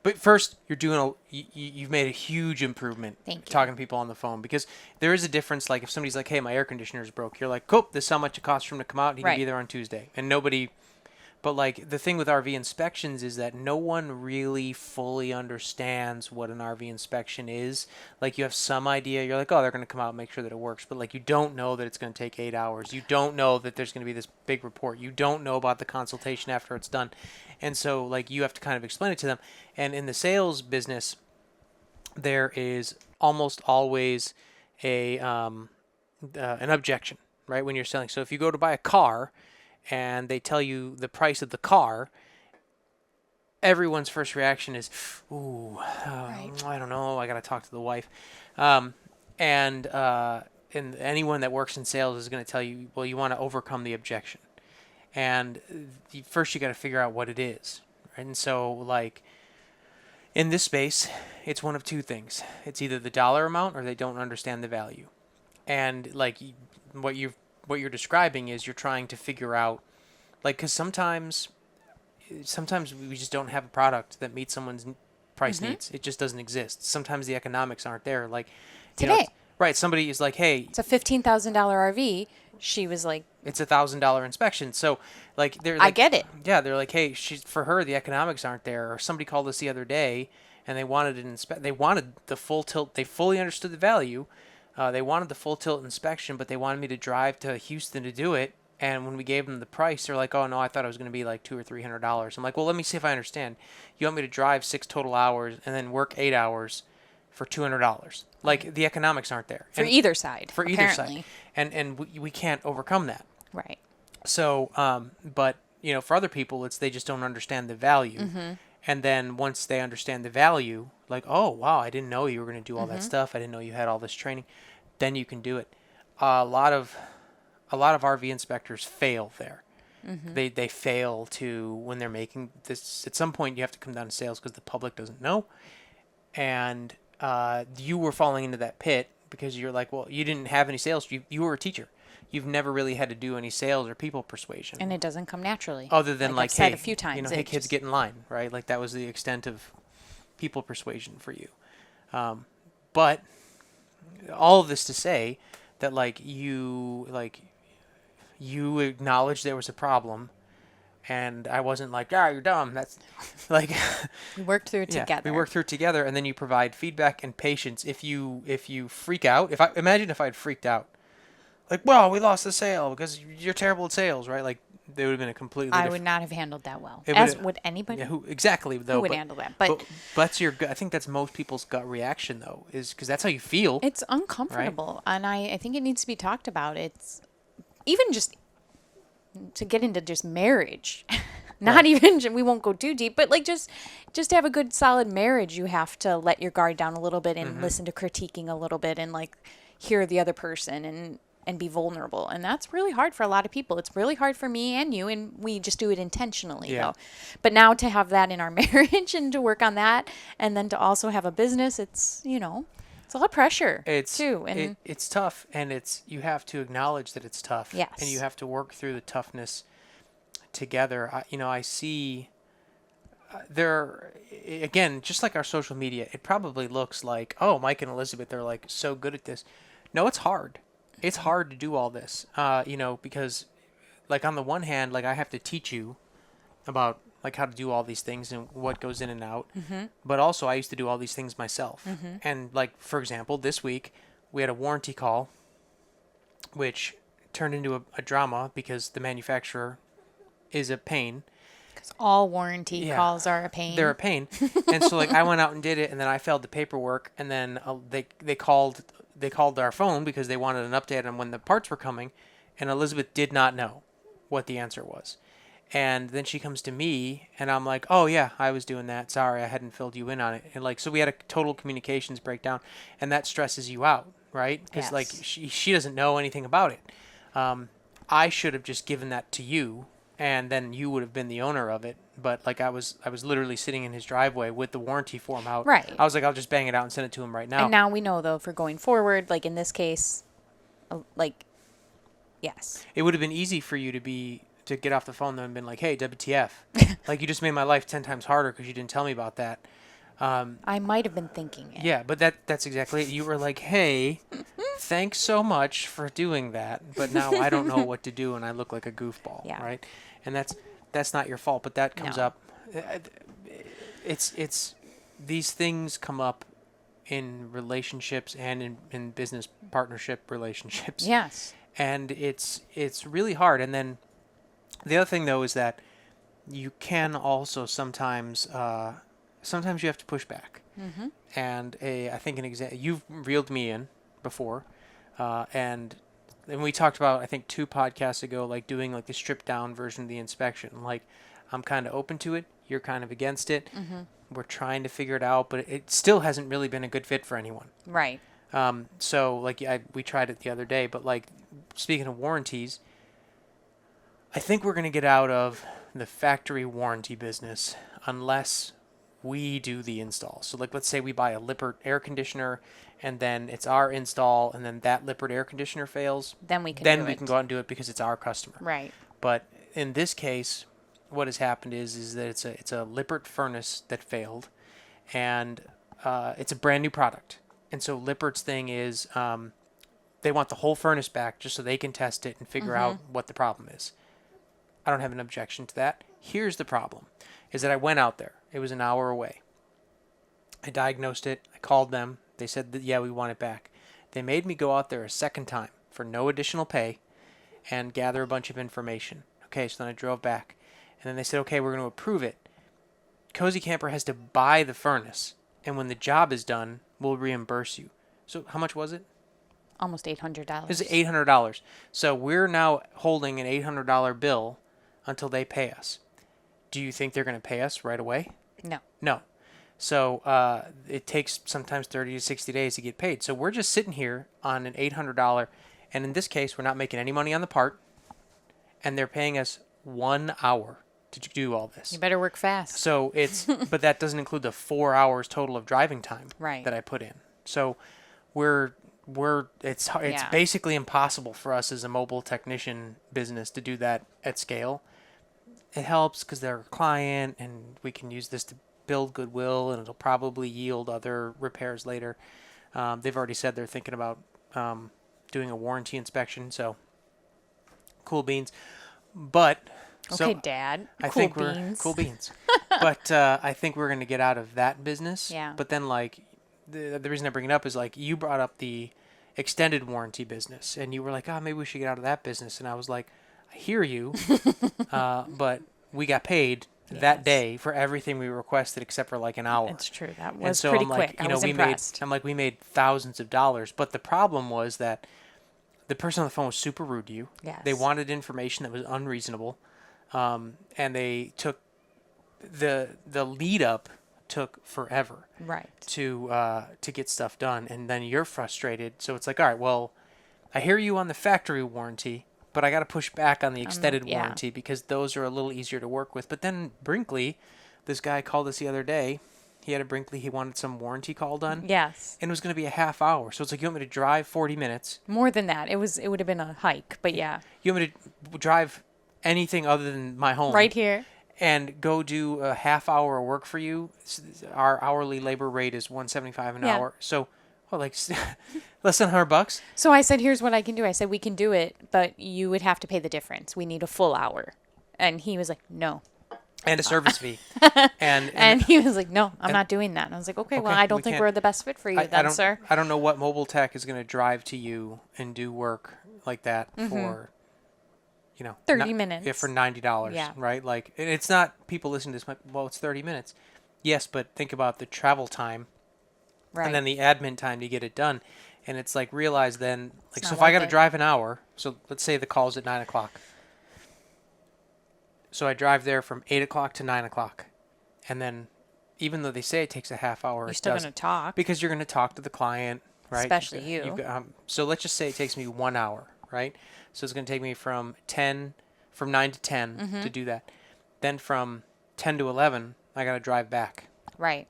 But first, you've made a huge improvement. Thank you. Talking to people on the phone, because there is a difference. Like, if somebody's like, "Hey, my air conditioner's broke," you're like, "Cool, this is how much it costs for him to come out. He can be there on Tuesday." And nobody. But like, the thing with RV inspections is that no one really fully understands what an RV inspection is. Like, you have some idea. You're like, "Oh, they're going to come out and make sure that it works," but like, you don't know that it's going to take 8 hours. You don't know that there's going to be this big report. You don't know about the consultation after it's done. And so, like, you have to kind of explain it to them. And in the sales business, there is almost always an objection, right, when you're selling. So if you go to buy a car and they tell you the price of the car, everyone's first reaction is, ooh, I don't know, I got to talk to the wife. And anyone that works in sales is going to tell you, well, you want to overcome the objection. And first you got to figure out what it is. Right? And so, like, in this space, it's one of two things. It's either the dollar amount or they don't understand the value. And like, what you're describing is you're trying to figure out, like, because sometimes we just don't have a product that meets someone's price needs. It just doesn't exist. Sometimes the economics aren't there. Like, today, right? Somebody is like, hey, it's a $15,000 RV. She was like, it's $1,000 inspection. So, like, they're like, I get it. Yeah, they're like, hey, for her, the economics aren't there. Or somebody called us the other day, and they wanted they wanted the full tilt. They fully understood the value. They wanted the full tilt inspection, but they wanted me to drive to Houston to do it. And when we gave them the price, they're like, oh no, I thought it was going to be like $200 or $300. I'm like, well, let me see if I understand. You want me to drive 6 total hours and then work 8 hours for $200? Like, the economics aren't there for either side. For either side, and we can't overcome that. Right. So, but for other people, it's they just don't understand the value. And then once they understand the value, like, oh wow, I didn't know you were going to do all that stuff. I didn't know you had all this training. Then you can do it. A lot of RV inspectors fail there, They fail to, when they're making this, at some point you have to come down to sales because the public doesn't know. And you were falling into that pit because you're like, well, you didn't have any sales. You were a teacher. You've never really had to do any sales or people persuasion. And it doesn't come naturally. Other than I've like, said hey, a few times, hey it kids, just- get in line, right? Like that was the extent of people persuasion for you. But all of this to say that you acknowledged there was a problem, and I wasn't like, you're dumb. That's like We worked through it yeah, together. we worked through it together, and then you provide feedback and patience. If you freak out, imagine if I'd freaked out, like, well, we lost the sale because you're terrible at sales, right? Like, they would have been a completely I different. would not have handled that well. It As would've- would anybody. Yeah, who exactly though? Who would but, handle that? But that's your. I think that's most people's gut reaction though, is because that's how you feel. it's uncomfortable, and I think it needs to be talked about. It's even just to get into just marriage. Not Right. even, we won't go too deep, but like just to have a good solid marriage, you have to let your guard down a little bit and listen to critiquing a little bit and like hear the other person and be vulnerable. And that's really hard for a lot of people. It's really hard for me and you, and we just do it intentionally Yeah. though. But now to have that in our marriage and to work on that, and then to also have a business, it's, it's a lot of pressure too. And it's tough, and you have to acknowledge that it's tough. Yes. And you have to work through the toughness together. I see there again, just like our social media, it probably looks like, oh, Mike and Elizabeth are like so good at this. No, it's hard. It's hard to do all this. Because like on the one hand, like I have to teach you about like how to do all these things and what goes in and out. But also I used to do all these things myself. And like, for example, this week we had a warranty call, which turned into a drama because the manufacturer is a pain. all warranty Yeah. calls are a pain. They're a pain. And so like I went out and did it, and then I filled the paperwork, and then they called our phone because they wanted an update on when the parts were coming, and Elizabeth did not know what the answer was. And then she comes to me, and I'm like, oh yeah, I was doing that. Sorry, I hadn't filled you in on it. And like, so we had a total communications breakdown, and that stresses you out, right? Because like Yes. she doesn't know anything about it. I should have just given that to you, and then you would have been the owner of it. But like I was literally sitting in his driveway with the warranty form out. Right. I was like, I'll just bang it out and send it to him right now. And now we know, though, for going forward, like in this case, yes. It would have been easy for you to get off the phone and been like, hey, WTF. Like, you just made my life 10 times harder because you didn't tell me about that. I might have been thinking it. Yeah, but that's exactly it. You were like, hey, thanks so much for doing that, but now I don't know what to do and I look like a goofball, Yeah. right? And that's not your fault, but that comes No. up. It's these things come up in relationships and in business partnership relationships. Yes. And it's really hard. And then the other thing though is that you can also sometimes you have to push back. Mm-hmm. And I think an example, you've reeled me in before, and we talked about, I think 2 podcasts ago, like doing like the stripped down version of the inspection. Like, I'm kind of open to it, you're kind of against it. Mm-hmm. We're trying to figure it out, but it still hasn't really been a good fit for anyone. Right. So like we tried it the other day, but like speaking of warranties, I think we're going to get out of the factory warranty business unless we do the install. So like, let's say we buy a Lippert air conditioner and then it's our install, and then that Lippert air conditioner fails. Then we can Then do we it. can go out and do it because it's our customer. Right. But in this case, what has happened is that it's a Lippert furnace that failed, and it's a brand new product. And so Lippert's thing is they want the whole furnace back just so they can test it and figure out what the problem is. I don't have an objection to that. Here's the problem, is that I went out there. It was an hour away. I diagnosed it. I called them. They said that, yeah, we want it back. They made me go out there a second time for no additional pay and gather a bunch of information. Okay, so then I drove back. And then they said, okay, we're going to approve it. Cozy Camper has to buy the furnace. And when the job is done, we'll reimburse you. So how much was it? Almost $800. It's $800. So we're now holding an $800 bill until they pay us. Do you think they're going to pay us right away? No. No. So it takes sometimes 30 to 60 days to get paid. So we're just sitting here on an $800. And in this case, we're not making any money on the part. And they're paying us 1 hour to do all this. You better work fast. So it's, but that doesn't include the 4 hours total of driving time Right. that I put in. So it's Yeah. basically impossible for us as a mobile technician business to do that at scale. It helps because they're a client and we can use this to build goodwill, and it'll probably yield other repairs later. They've already said they're thinking about doing a warranty inspection, so cool beans. But Okay, Dad. I Cool think beans. cool beans. But I think we're going to get out of that business. Yeah. But then, like, the reason I bring it up is, like, you brought up the extended warranty business, and you were like, oh, maybe we should get out of that business. And I was like, I hear you, but we got paid that Yes. day for everything we requested except for like an hour. It's true. That And was so pretty I'm like, quick. I was we impressed. we made thousands of dollars, but the problem was that the person on the phone was super rude to you. Yes. They wanted information that was unreasonable, and they took the lead up took forever Right. to get stuff done, and then you're frustrated. So it's like, all right, well, I hear you on the factory warranty, but I got to push back on the extended yeah. warranty because those are a little easier to work with. But then Brinkley, this guy called us the other day. He had a Brinkley. He wanted some warranty call done. Yes. And it was going to be a half hour. So it's like, you want me to drive 40 minutes? More than that. It would have been a hike, but yeah. You want me to drive anything other than my home? Right here. And go do a half hour of work for you? Our hourly labor rate is $175 an Yeah. hour. So, well, like less than $100. So I said, here's what I can do. I said, we can do it, but you would have to pay the difference. We need a full hour. And he was like, no. And a service fee. And he was like, no, I'm not doing that. And I was like, okay, well, Okay, I don't we think can't- we're the best fit for you I then, don't, sir. I don't know what mobile tech is going to drive to you and do work like that for, 30 minutes. Yeah, for $90, Yeah. right? Like, and it's not, people listen to this, like, well, it's 30 minutes. Yes, but think about the travel time Right. and then the admin time to get it done. And it's like, realize then, like, so not if I worth got to it. drive an hour, so let's say the call's at 9 o'clock. So I drive there from 8 o'clock to 9 o'clock. And then, even though they say it takes a half hour, You're it still going doesn't. to talk. Because you're going to talk to the client, right? Especially you. You've got, so let's just say it takes me 1 hour, right? So it's going to take me from 9 to 10 Mm-hmm. to do that. Then from 10 to 11, I got to drive back. Right.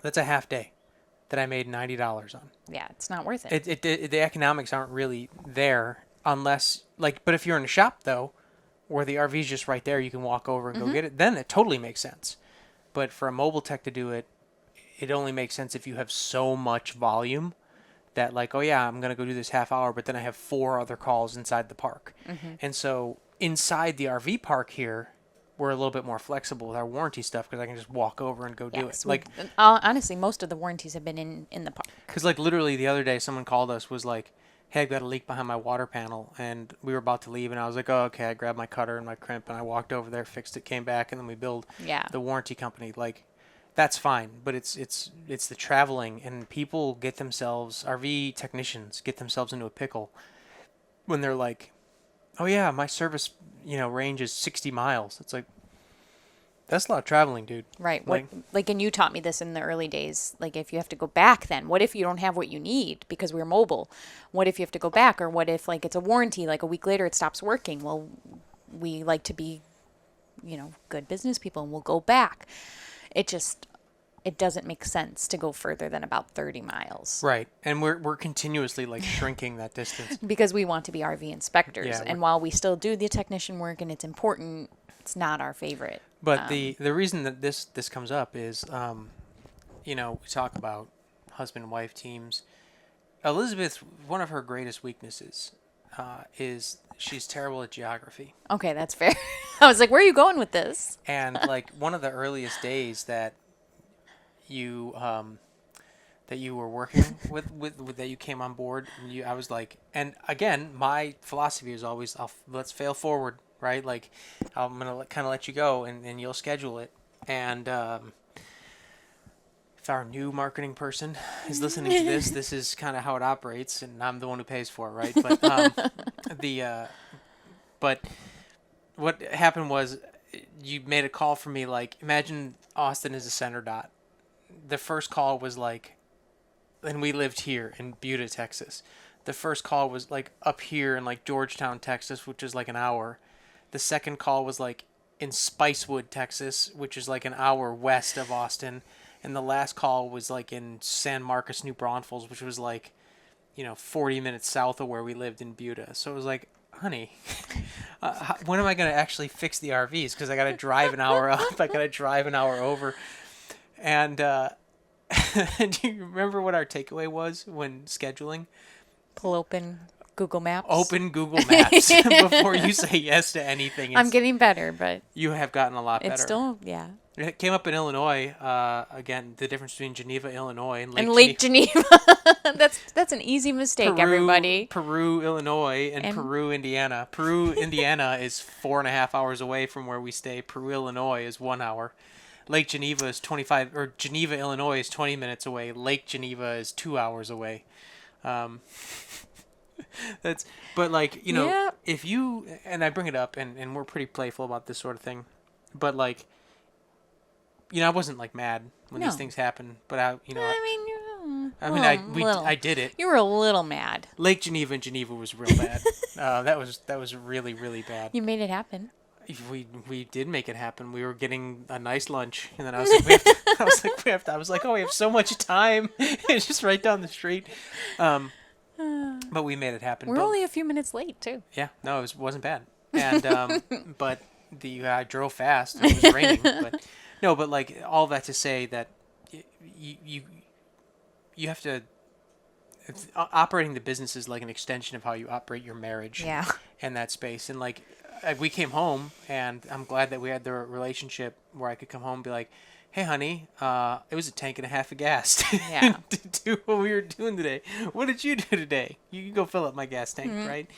That's a half day that I made $90 on. Yeah, it's not worth it. The economics aren't really there unless, like, but if you're in a shop, though, where the RV's just right there, you can walk over and go get it, then it totally makes sense. But for a mobile tech to do it, it only makes sense if you have so much volume that, like, oh yeah, I'm going to go do this half hour, but then I have 4 other calls inside the park. And so inside the RV park here, we're a little bit more flexible with our warranty stuff because I can just walk over and go do Yes, it. Like, honestly, most of the warranties have been in the park. because, like, literally the other day, someone called us, was like, hey, I've got a leak behind my water panel. And we were about to leave, and I was like, oh, okay. I grabbed my cutter and my crimp, and I walked over there, fixed it, came back, and then we billed Yeah. the warranty company. Like, that's fine. But it's the traveling, and people get themselves, RV technicians get themselves into a pickle when they're like, oh, yeah, my service, range is 60 miles. It's like, that's a lot of traveling, dude. Right. Like, And you taught me this in the early days. Like, if you have to go back, then what if you don't have what you need because we're mobile? What if you have to go back, or what if, like, it's a warranty, like a week later it stops working? Well, we like to be, good business people, and we'll go back. It doesn't make sense to go further than about 30 miles right. And we're continuously, like, shrinking that distance. because we want to be RV inspectors. Yeah, And while we still do the technician work and it's important, it's not our favorite. But the reason that this comes up is, we talk about husband and wife teams. Elizabeth, one of her greatest weaknesses is she's terrible at geography. Okay, that's fair. I was like, where are you going with this? And like one of the earliest days that you were working with that you came on board, I was like, and again, my philosophy is always, let's fail forward. Right, like I'm gonna kind of let you go, and you'll schedule it. And if our new marketing person is listening to this, this is kind of how it operates, and I'm the one who pays for it, right? But but what happened was you made a call for me. Like, imagine Austin is a center dot. The first call was like, and we lived here in Buda, Texas. The first call was like up here in like Georgetown, Texas, which is like an hour. The second call was like in Spicewood, Texas, which is like an hour west of Austin. And the last call was like in San Marcos, New Braunfels, which was like, 40 minutes south of where we lived in Buda. So it was like, honey, when am I going to actually fix the RVs? Because I got to drive an hour up, I got to drive an hour over. And do you remember what our takeaway was when scheduling? Pull open Google Maps. Open Google Maps before you say yes to anything. I'm getting better, but You have gotten a lot better. it's still, yeah. It came up in Illinois. Again, the difference between Geneva, Illinois, and Lake Geneva. That's an easy mistake, everybody. Peru, Illinois, and Peru, Indiana. Peru, Indiana is 4.5 hours away from where we stay. Peru, Illinois is 1 hour. Lake Geneva is 25, or Geneva, Illinois is 20 minutes away. Lake Geneva is 2 hours away. But like, Yeah. if you, and I bring it up, and we're pretty playful about this sort of thing, but like, I wasn't like mad when No. these things happen, but I little. I did it. You were a little mad. Lake Geneva in Geneva was real bad. That was really, really bad. You made it happen. We did make it happen. We were getting a nice lunch, and then I was like, I was like, oh, we have so much time. It's just right down the street. But we made it happen. We're But- only a few minutes late, too. Yeah, no, wasn't bad. And but I drove fast. It was raining, but no, but like all that to say that you have to. Operating the business is like an extension of how you operate your marriage. Yeah. And that space, and like we came home, and I'm glad that we had the relationship where I could come home and be like, hey, honey, it was a tank and a half of gas Yeah. to do what we were doing today. What did you do today? You can go fill up my gas tank, right?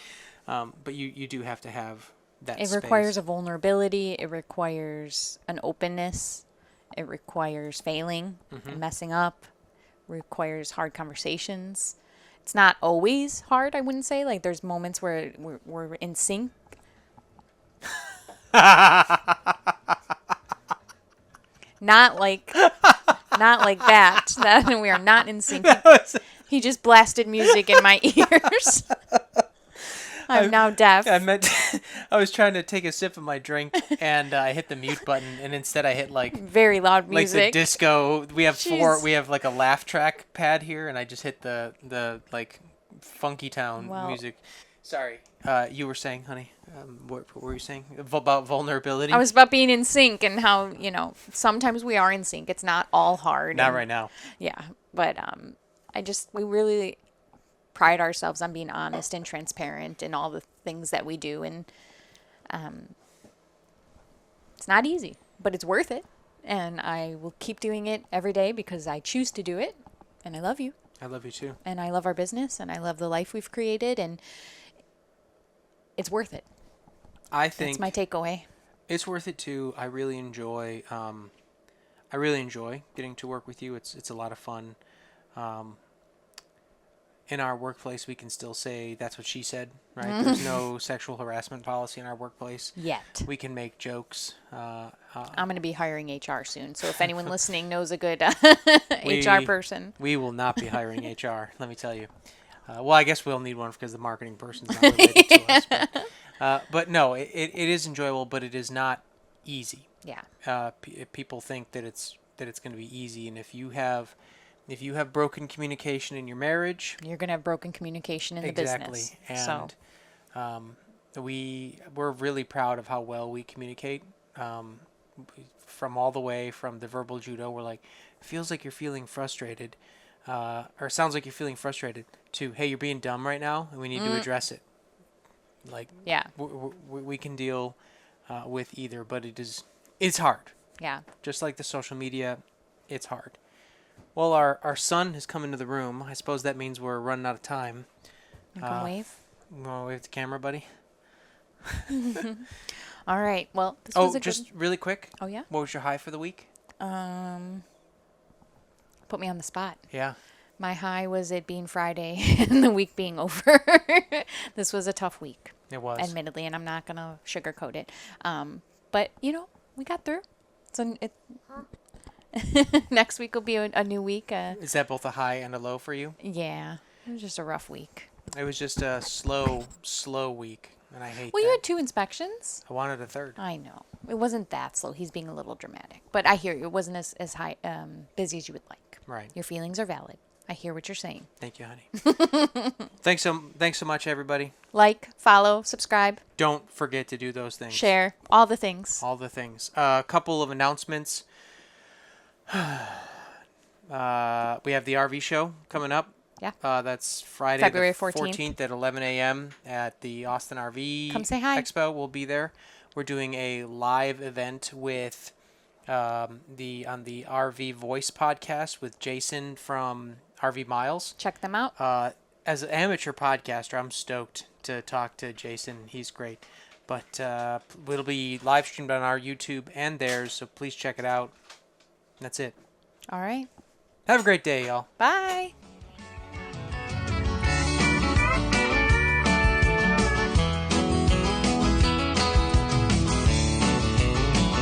But you do have to have that It space. requires a vulnerability. It requires an openness. It requires failing and messing up. Requires hard conversations. It's not always hard, I wouldn't say. Like, there's moments where we're in sync. Not like that. That we are not in sync. He just blasted music in my ears. I'm now deaf. I was trying to take a sip of my drink, and I hit the mute button, and instead I hit like Very loud the music. disco. We have Jeez. we have like a laugh track pad here, and I just hit the like funky town Well- music. Sorry, you were saying, honey. What were you saying about vulnerability? I was about being in sync and how, sometimes we are in sync. It's not all hard. Not and- right now. Yeah. But we really pride ourselves on being honest and transparent in all the things that we do. And it's not easy, but it's worth it. And I will keep doing it every day because I choose to do it. And I love you. I love you too. And I love our business. And I love the life we've created. And it's worth it. I think That's my takeaway. it's worth it too. I really enjoy getting to work with you. It's a lot of fun. In our workplace, we can still say that's what she said, right? There's no sexual harassment policy in our workplace. Yet. We can make jokes. I'm going to be hiring HR soon. So if anyone listening knows a good We- HR person. We will not be hiring HR, let me tell you. Well, I guess we'll need one because the marketing person's not related to us. But no, it is enjoyable, but it is not easy. Yeah. People think that it's going to be easy, and if you have broken communication in your marriage, You're going to have broken communication in the business. and So we're really proud of how well we communicate. From all the way from the verbal judo, we're like, feels like you're feeling frustrated, or sounds like you're feeling frustrated, to, hey, you're being dumb right now, and we need to address it. Like, yeah. we can deal with either, but it's hard. Yeah. Just like the social media, it's hard. Well, our son has come into the room. I suppose that means we're running out of time. You can wave. You want to wave at the camera, buddy? All right. Well, this was a just good. really quick. Oh yeah. What was your high for the week? Put me on the spot. Yeah. My high was it being Friday and the week being over. This was a tough week, It was. admittedly, and I'm not gonna sugarcoat it. But we got through. Next week will be a new week. Is that both a high and a low for you? Yeah, it was just a rough week. It was just a slow week. and I hate Well, that. you had 2 inspections. I wanted a third. I know it wasn't that slow. He's being a little dramatic, but I hear you. It wasn't as high busy as you would like. Right. Your feelings are valid. I hear what you're saying. Thank you, honey. Thanks so much, everybody. Like, follow, subscribe, Don't forget to do those things. share, all the things. All the things. A couple of announcements. We have the RV show coming up. Yeah. That's Friday, February the 14th. at 11 a.m. at the Austin RV Come say hi. Expo. We'll be there. We're doing a live event with on the RV Voice podcast with Jason from RV Miles. Check them out. As an amateur podcaster, I'm stoked to talk to Jason. He's great. But it'll be live streamed on our YouTube and theirs, so please check it out. That's it. All right. Have a great day, y'all. Bye.